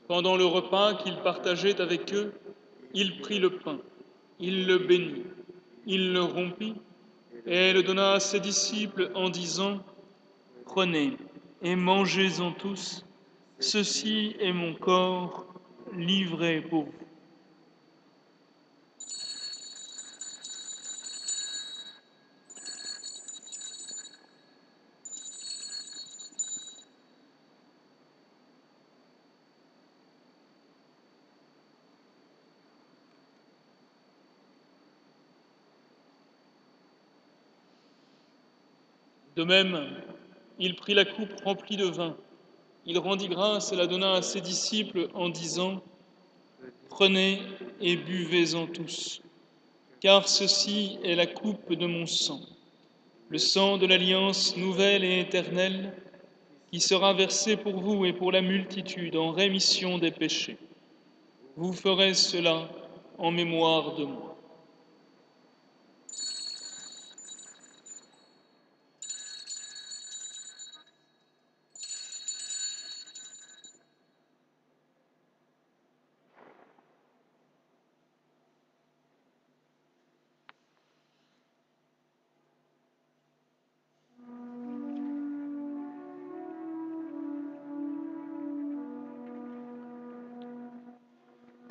Pendant le repas qu'il partageait avec eux, il prit le pain, il le bénit, il le rompit et le donna à ses disciples en disant : « Prenez et mangez-en tous, ceci est mon corps livré pour vous. » De même, il prit la coupe remplie de vin, il rendit grâce et la donna à ses disciples en disant : « Prenez et buvez-en tous, car ceci est la coupe de mon sang, le sang de l'alliance nouvelle et éternelle, qui sera versé pour vous et pour la multitude en rémission des péchés. Vous ferez cela en mémoire de moi. »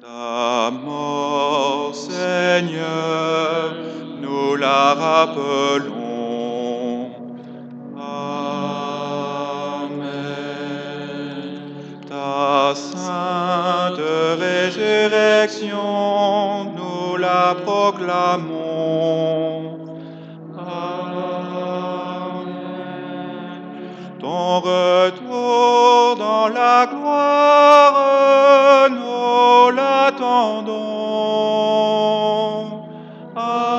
Ta mort, Seigneur, nous la rappelons. Amen. Ta sainte résurrection, nous la proclamons. Amen. Ton retour dans la gloire, nous l'attendons. Amen.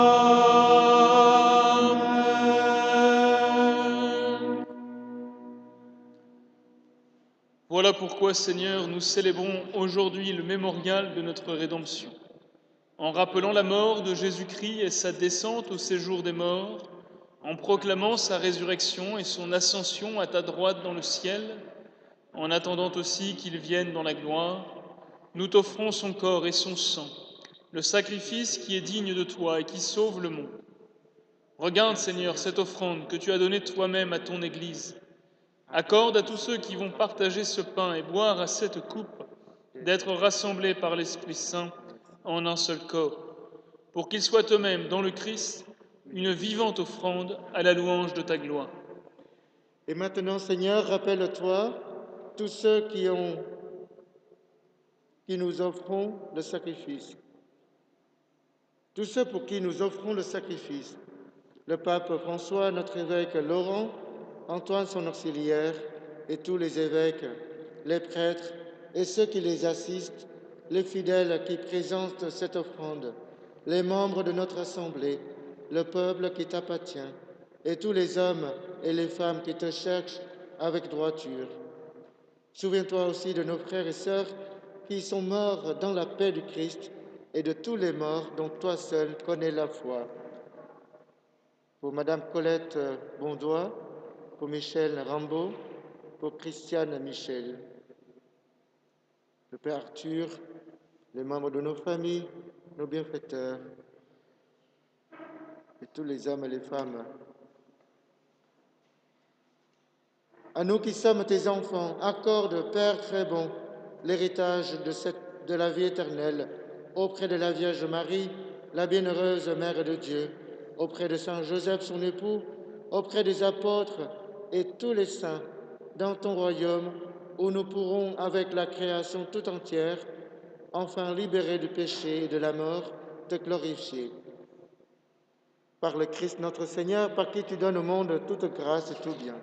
Voilà pourquoi, Seigneur, nous célébrons aujourd'hui le mémorial de notre rédemption. En rappelant la mort de Jésus-Christ et sa descente au séjour des morts, en proclamant sa résurrection et son ascension à ta droite dans le ciel, en attendant aussi qu'il vienne dans la gloire, nous t'offrons son corps et son sang, le sacrifice qui est digne de toi et qui sauve le monde. Regarde, Seigneur, cette offrande que tu as donnée toi-même à ton Église. Accorde à tous ceux qui vont partager ce pain et boire à cette coupe d'être rassemblés par l'Esprit Saint en un seul corps, pour qu'ils soient eux-mêmes dans le Christ une vivante offrande à la louange de ta gloire. Et maintenant, Seigneur, rappelle-toi tous ceux qui nous offrons le sacrifice. Tous ceux pour qui nous offrons le sacrifice. Le pape François, notre évêque Laurent, Antoine son auxiliaire, et tous les évêques, les prêtres et ceux qui les assistent, les fidèles qui présentent cette offrande, les membres de notre assemblée, le peuple qui t'appartient, et tous les hommes et les femmes qui te cherchent avec droiture. Souviens-toi aussi de nos frères et sœurs qui sont morts dans la paix du Christ et de tous les morts dont toi seul connais la foi. Pour Madame Colette Bondois, pour Michel Rambaud, pour Christiane Michel. Le Père Arthur, les membres de nos familles, nos bienfaiteurs, et tous les hommes et les femmes. À nous qui sommes tes enfants, accorde, Père très bon, l'héritage de la vie éternelle auprès de la Vierge Marie, la bienheureuse Mère de Dieu, auprès de Saint Joseph, son époux, auprès des apôtres et tous les saints, dans ton royaume, où nous pourrons, avec la création tout entière, enfin libérés du péché et de la mort, te glorifier. Par le Christ notre Seigneur, par qui tu donnes au monde toute grâce et tout bien.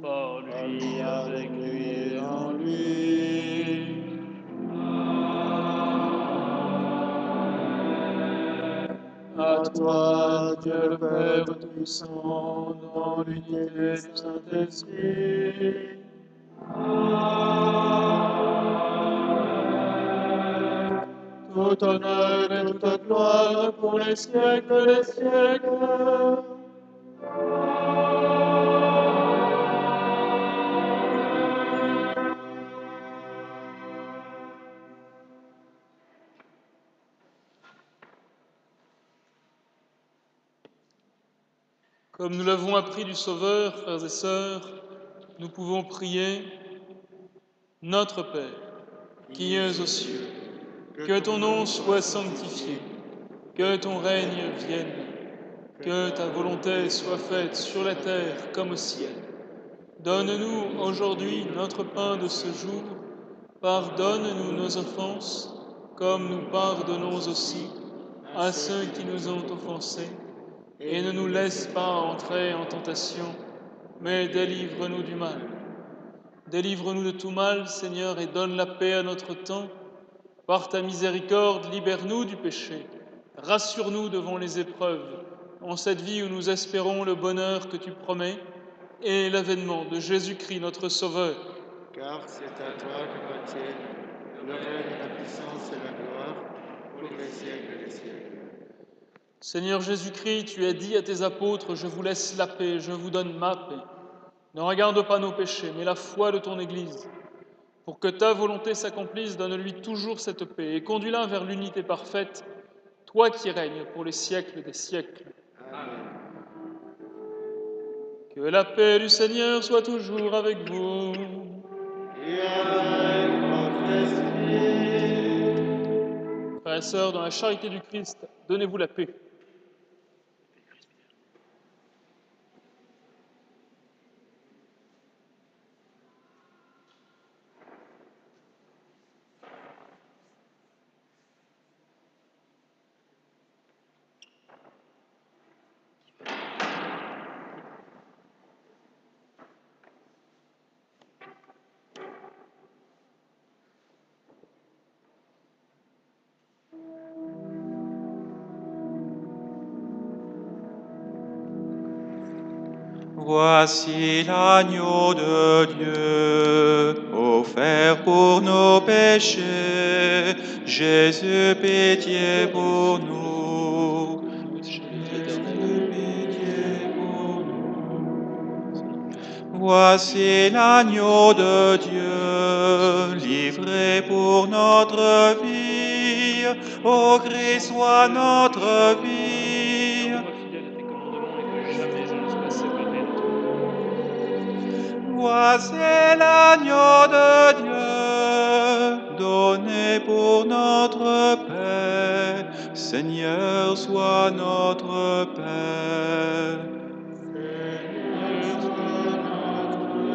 Par lui, Avec lui et en lui. à À toi, Dieu le Père Tout-Puissant, dans l'unité du Saint-Esprit. Tout honneur et toute gloire pour les siècles des siècles. Comme nous l'avons appris du Sauveur, frères et sœurs, nous pouvons prier Notre Père, qui es aux cieux, que ton nom soit sanctifié, que ton règne vienne, que ta volonté soit faite sur la terre comme au ciel. Donne-nous aujourd'hui notre pain de ce jour. Pardonne-nous nos offenses, comme nous pardonnons aussi à ceux qui nous ont offensés. Et ne nous laisse pas entrer en tentation, mais délivre-nous du mal. Délivre-nous de tout mal, Seigneur, et donne la paix à notre temps. Par ta miséricorde, libère-nous du péché. Rassure-nous devant les épreuves, en cette vie où nous espérons le bonheur que tu promets et l'avènement de Jésus-Christ, notre Sauveur. Car c'est à toi qu'appartiennent le règne, la puissance et la gloire pour les siècles des siècles. Seigneur Jésus-Christ, tu as dit à tes apôtres, je vous laisse la paix, je vous donne ma paix. Ne regarde pas nos péchés, mais la foi de ton Église. Pour que ta volonté s'accomplisse, donne-lui toujours cette paix et conduis-la vers l'unité parfaite, toi qui règnes pour les siècles des siècles. Amen. Que la paix du Seigneur soit toujours avec vous. Et avec votre esprit. Frères et sœurs, dans la charité du Christ, donnez-vous la paix. Voici l'agneau de Dieu, offert pour nos péchés. Jésus, pitié pour nous. Jésus, pitié pour nous. Voici l'agneau de Dieu, livré pour notre vie. Ô Christ, sois notre vie. Voici l'agneau de Dieu, donné pour notre paix. Seigneur, sois notre Père. Seigneur, sois notre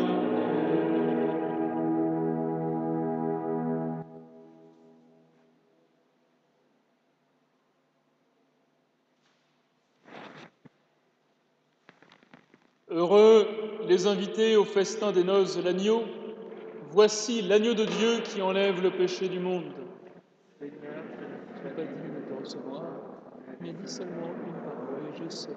Heureux les invités au festin des noces de l'agneau. Voici l'agneau de Dieu qui enlève le péché du monde. Seigneur, je ne suis pas digne de te recevoir, mais dis seulement une parole et je serai.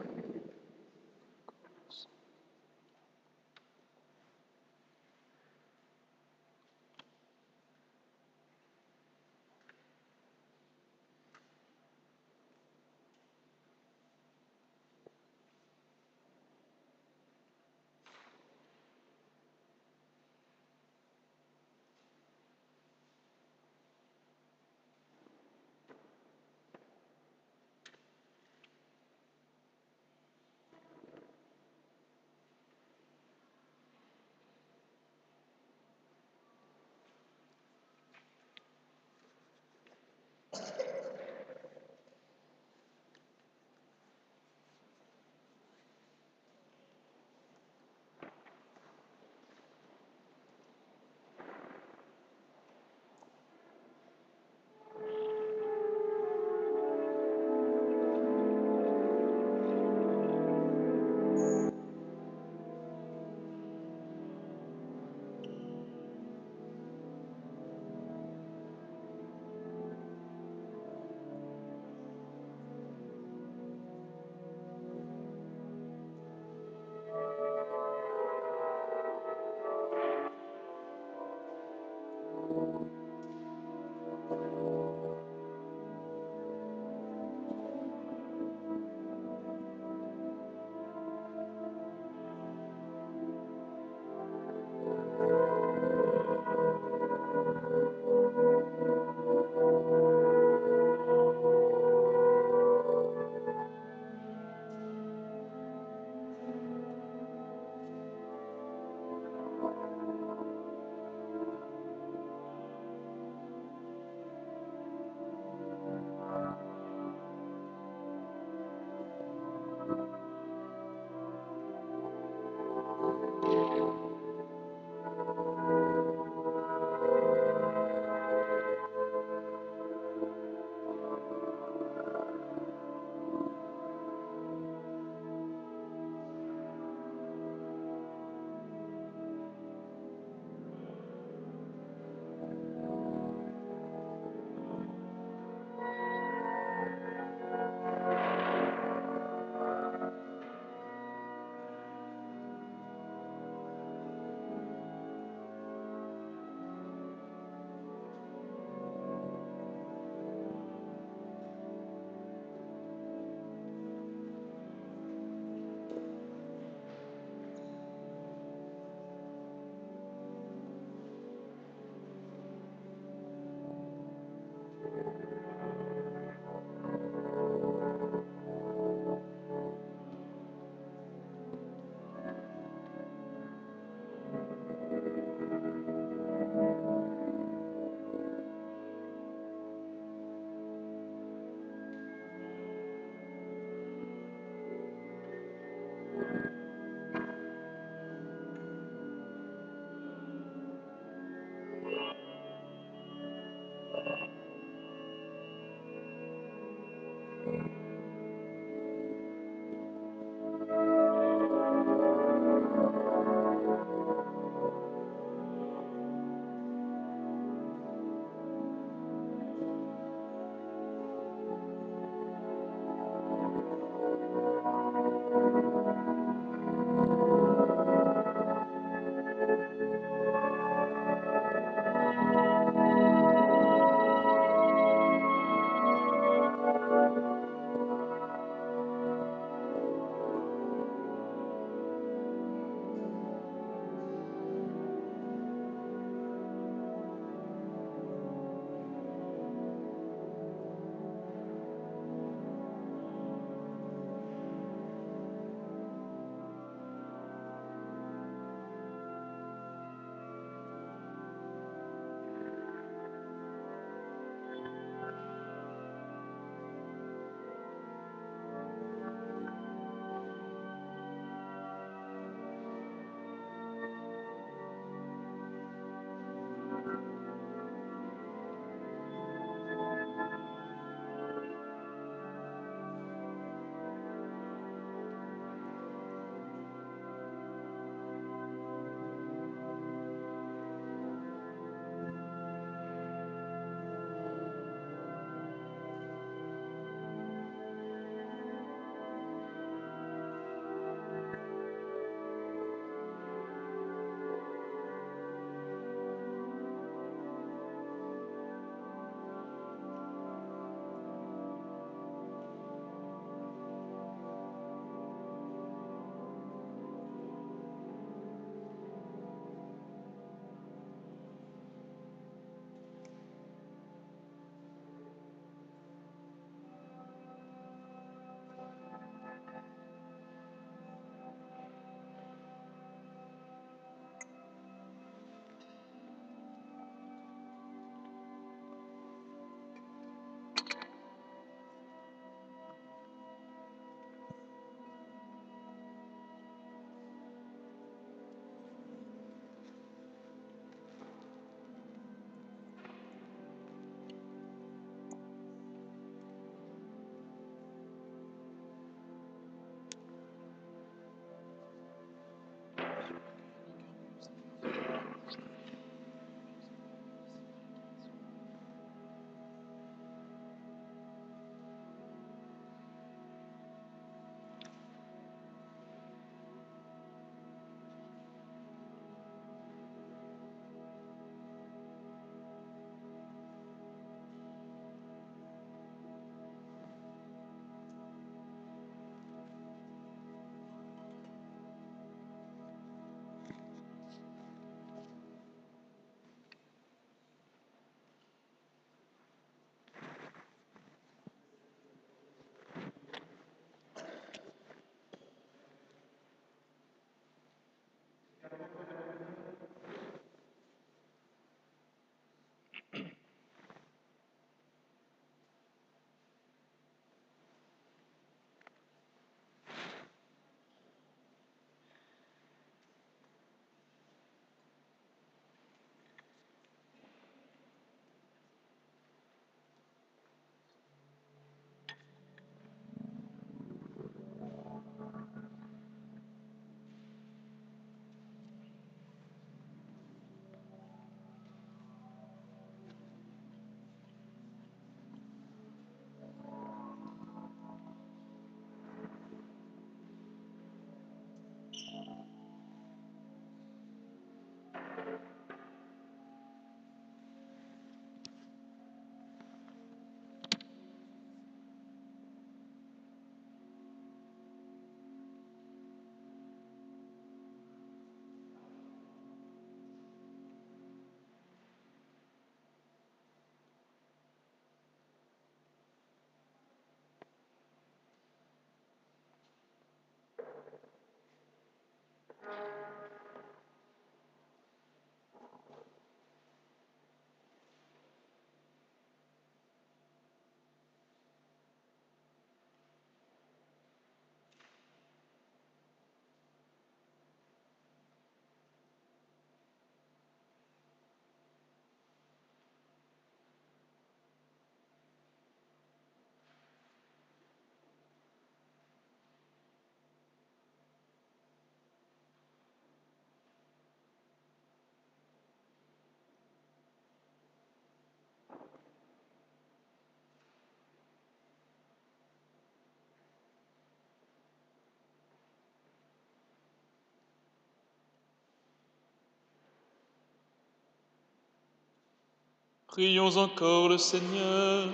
Prions encore le Seigneur.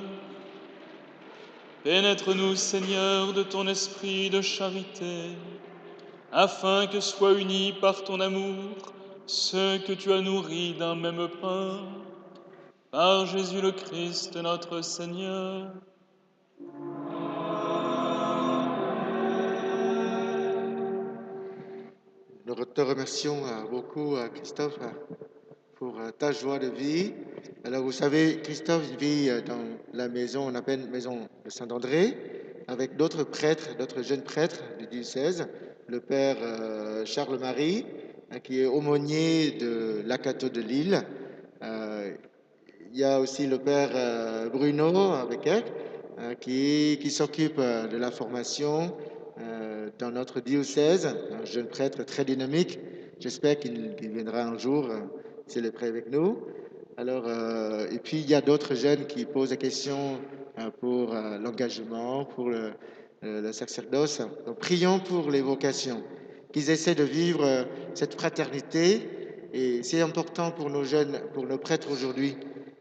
Pénètre-nous, Seigneur, de ton esprit de charité, afin que soient unis par ton amour ceux que tu as nourris d'un même pain. Par Jésus le Christ, notre Seigneur. Nous te remercions beaucoup, Christophe, pour ta joie de vie. Alors, vous savez, Christophe vit dans la maison, on appelle maison de Saint-André, avec d'autres prêtres, d'autres jeunes prêtres du diocèse, le père Charles-Marie, qui est aumônier de l'Acato de Lille. Euh, il y a aussi le père Bruno avec elle, qui s'occupe de la formation dans notre diocèse, un jeune prêtre très dynamique. J'espère qu'il viendra un jour célébrer avec nous. Alors, et puis, il y a d'autres jeunes qui posent des questions pour l'engagement, pour le sacerdoce. Donc, prions pour les vocations, qu'ils essaient de vivre cette fraternité. Et c'est important pour nos jeunes, pour nos prêtres aujourd'hui.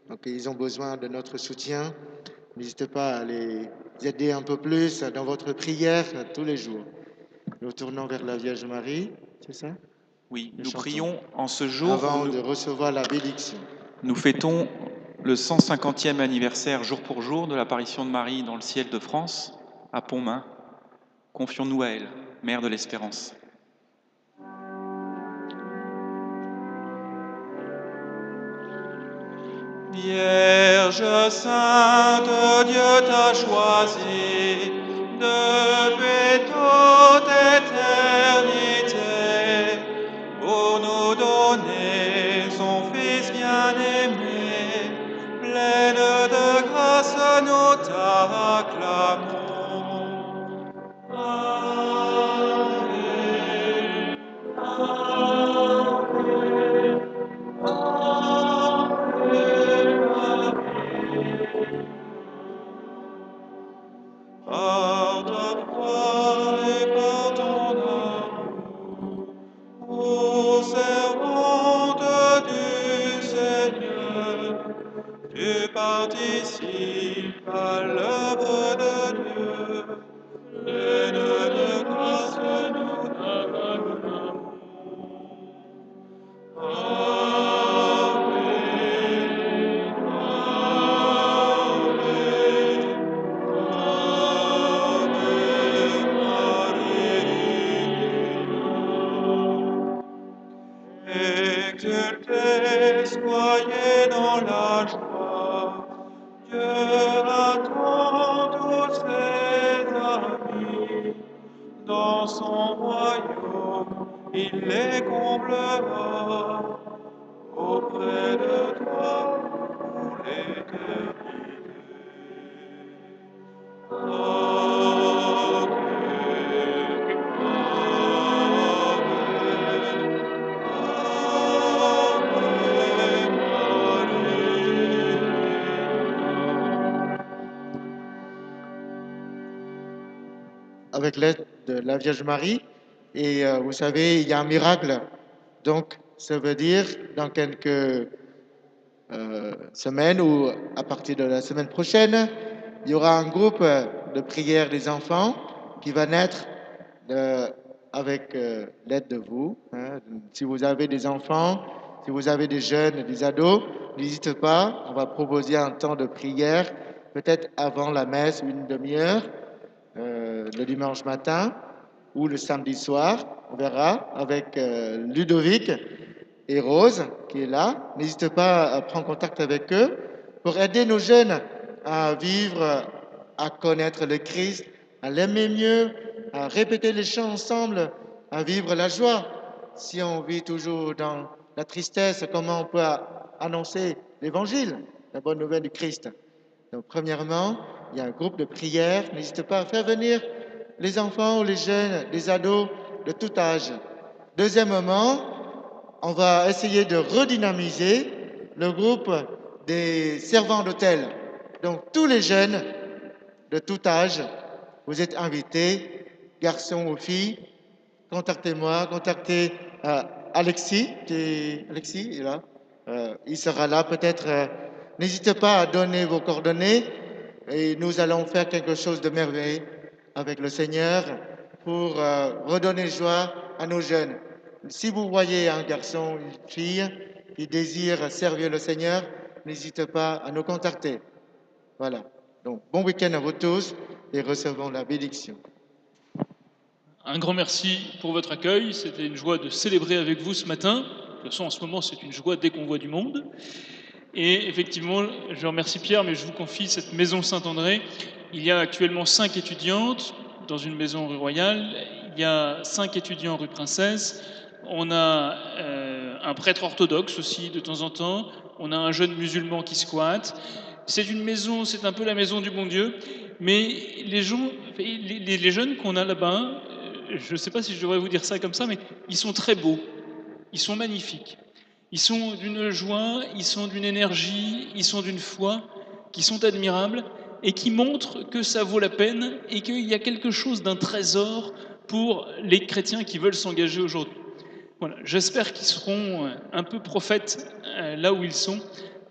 Donc, ils ont besoin de notre soutien. N'hésitez pas à les aider un peu plus dans votre prière tous les jours. Nous tournons vers la Vierge Marie, c'est ça? Oui, Nous nous chantons. prions en ce jour où Avant de recevoir la bénédiction. nous fêtons le 150e anniversaire jour pour jour de l'apparition de Marie dans le ciel de France, à Pontmain. Confions-nous à elle, Mère de l'Espérance. Vierge sainte, Dieu t'a choisie depuis toute éternité pour nous donner son Fils bien-aimé. Pleine de grâce, nous t'acclamons. Amen. Amen. Par ta foi et par ton amour, ô servante du Seigneur, tu participes à l'œuvre de Dieu. Pleine de grâce, nous t'acclamons. Amen. Exultez, soyez dans la joie. Dieu attend tous ses amis. Dans son royaume, il les comblera. Auprès de toi, pour l'éternité. Amen. Avec l'aide de la Vierge Marie. Et vous savez, il y a un miracle. Donc, ça veut dire dans quelques semaines ou à partir de la semaine prochaine, il y aura un groupe de prière des enfants qui va naître euh, avec l'aide de vous. Hein. Si vous avez des enfants, si vous avez des jeunes, des ados, n'hésitez pas. On va proposer un temps de prière, peut-être avant la messe, une demi-heure, le dimanche matin ou le samedi soir. On verra avec Ludovic et Rose qui est là. N'hésitez pas à prendre contact avec eux pour aider nos jeunes à vivre, à connaître le Christ, à l'aimer mieux, à répéter les chants ensemble, à vivre la joie. Si on vit toujours dans la tristesse, comment on peut annoncer l'évangile, la bonne nouvelle du Christ? Donc, premièrement, il y a un groupe de prière. N'hésitez pas à faire venir les enfants ou les jeunes, les ados de tout âge. Deuxièmement, on va essayer de redynamiser le groupe des servants d'hôtel. Donc, tous les jeunes de tout âge, vous êtes invités, garçons ou filles, contactez-moi, contactez Alexis. Alexis est là. Il sera là peut-être N'hésitez pas à donner vos coordonnées et nous allons faire quelque chose de merveilleux avec le Seigneur pour redonner joie à nos jeunes. Si vous voyez un garçon, une fille qui désire servir le Seigneur, n'hésitez pas à nous contacter. Voilà. Donc, bon week-end à vous tous et recevons la bénédiction. Un grand merci pour votre accueil. C'était une joie de célébrer avec vous ce matin. De toute façon, en ce moment, c'est une joie dès qu'on voit du monde. Et effectivement, je remercie Pierre, mais je vous confie cette maison Saint-André. Il y a actuellement 5 étudiantes dans une maison rue Royale. Il y a 5 étudiants rue Princesse. On a un prêtre orthodoxe aussi de temps en temps. On a un jeune musulman qui squatte. C'est une maison, c'est un peu la maison du bon Dieu. Mais les jeunes qu'on a là-bas, je ne sais pas si je devrais vous dire ça comme ça, mais ils sont très beaux. Ils sont magnifiques. Ils sont d'une joie, ils sont d'une énergie, ils sont d'une foi qui sont admirables et qui montrent que ça vaut la peine et qu'il y a quelque chose d'un trésor pour les chrétiens qui veulent s'engager aujourd'hui. Voilà, j'espère qu'ils seront un peu prophètes là où ils sont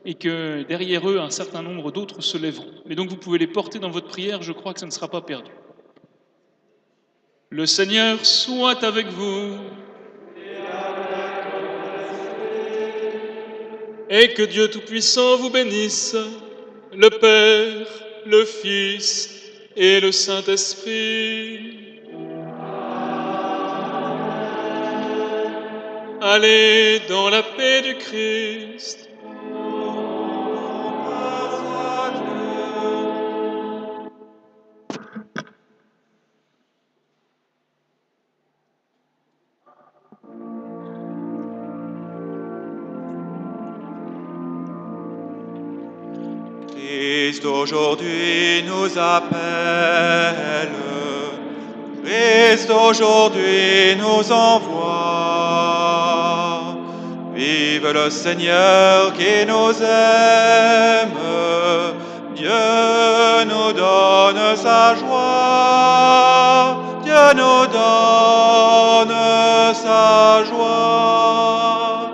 et que derrière eux, un certain nombre d'autres se lèveront. Mais donc vous pouvez les porter dans votre prière, je crois que ça ne sera pas perdu. Le Seigneur soit avec vous. Et que Dieu Tout-Puissant vous bénisse, le Père, le Fils et le Saint-Esprit. Allez dans la paix du Christ. Christ aujourd'hui nous appelle, Christ aujourd'hui nous envoie. Vive le Seigneur qui nous aime, Dieu nous donne sa joie, Dieu nous donne sa joie.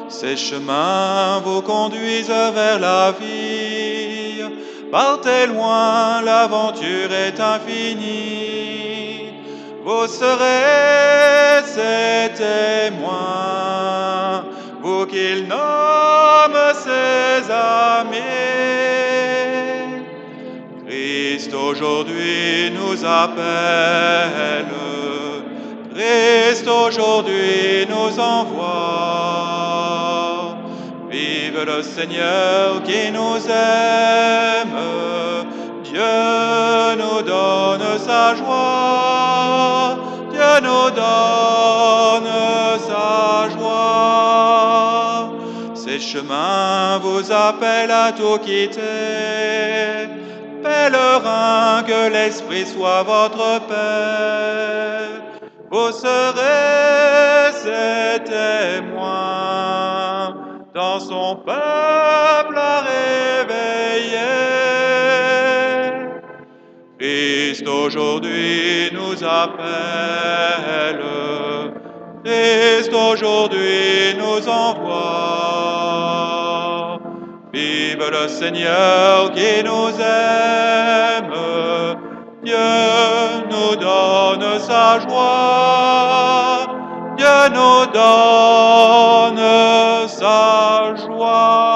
Ces chemins vous conduisent vers la vie, partez loin, l'aventure est infinie. Vous serez ses témoins, vous qu'il nomme ses amis. Christ aujourd'hui nous appelle, Christ aujourd'hui nous envoie. Vive le Seigneur qui nous aime, Dieu nous donne sa joie, Dieu nous donne sa joie. Ces chemins vous appellent à tout quitter, pèlerins, que l'Esprit soit votre Père. Vous serez ses témoins dans son peuple à réveiller. Christ aujourd'hui nous appelle, Christ aujourd'hui nous envoie. Vive le Seigneur qui nous aime, Dieu nous donne sa joie, Dieu nous donne sa joie.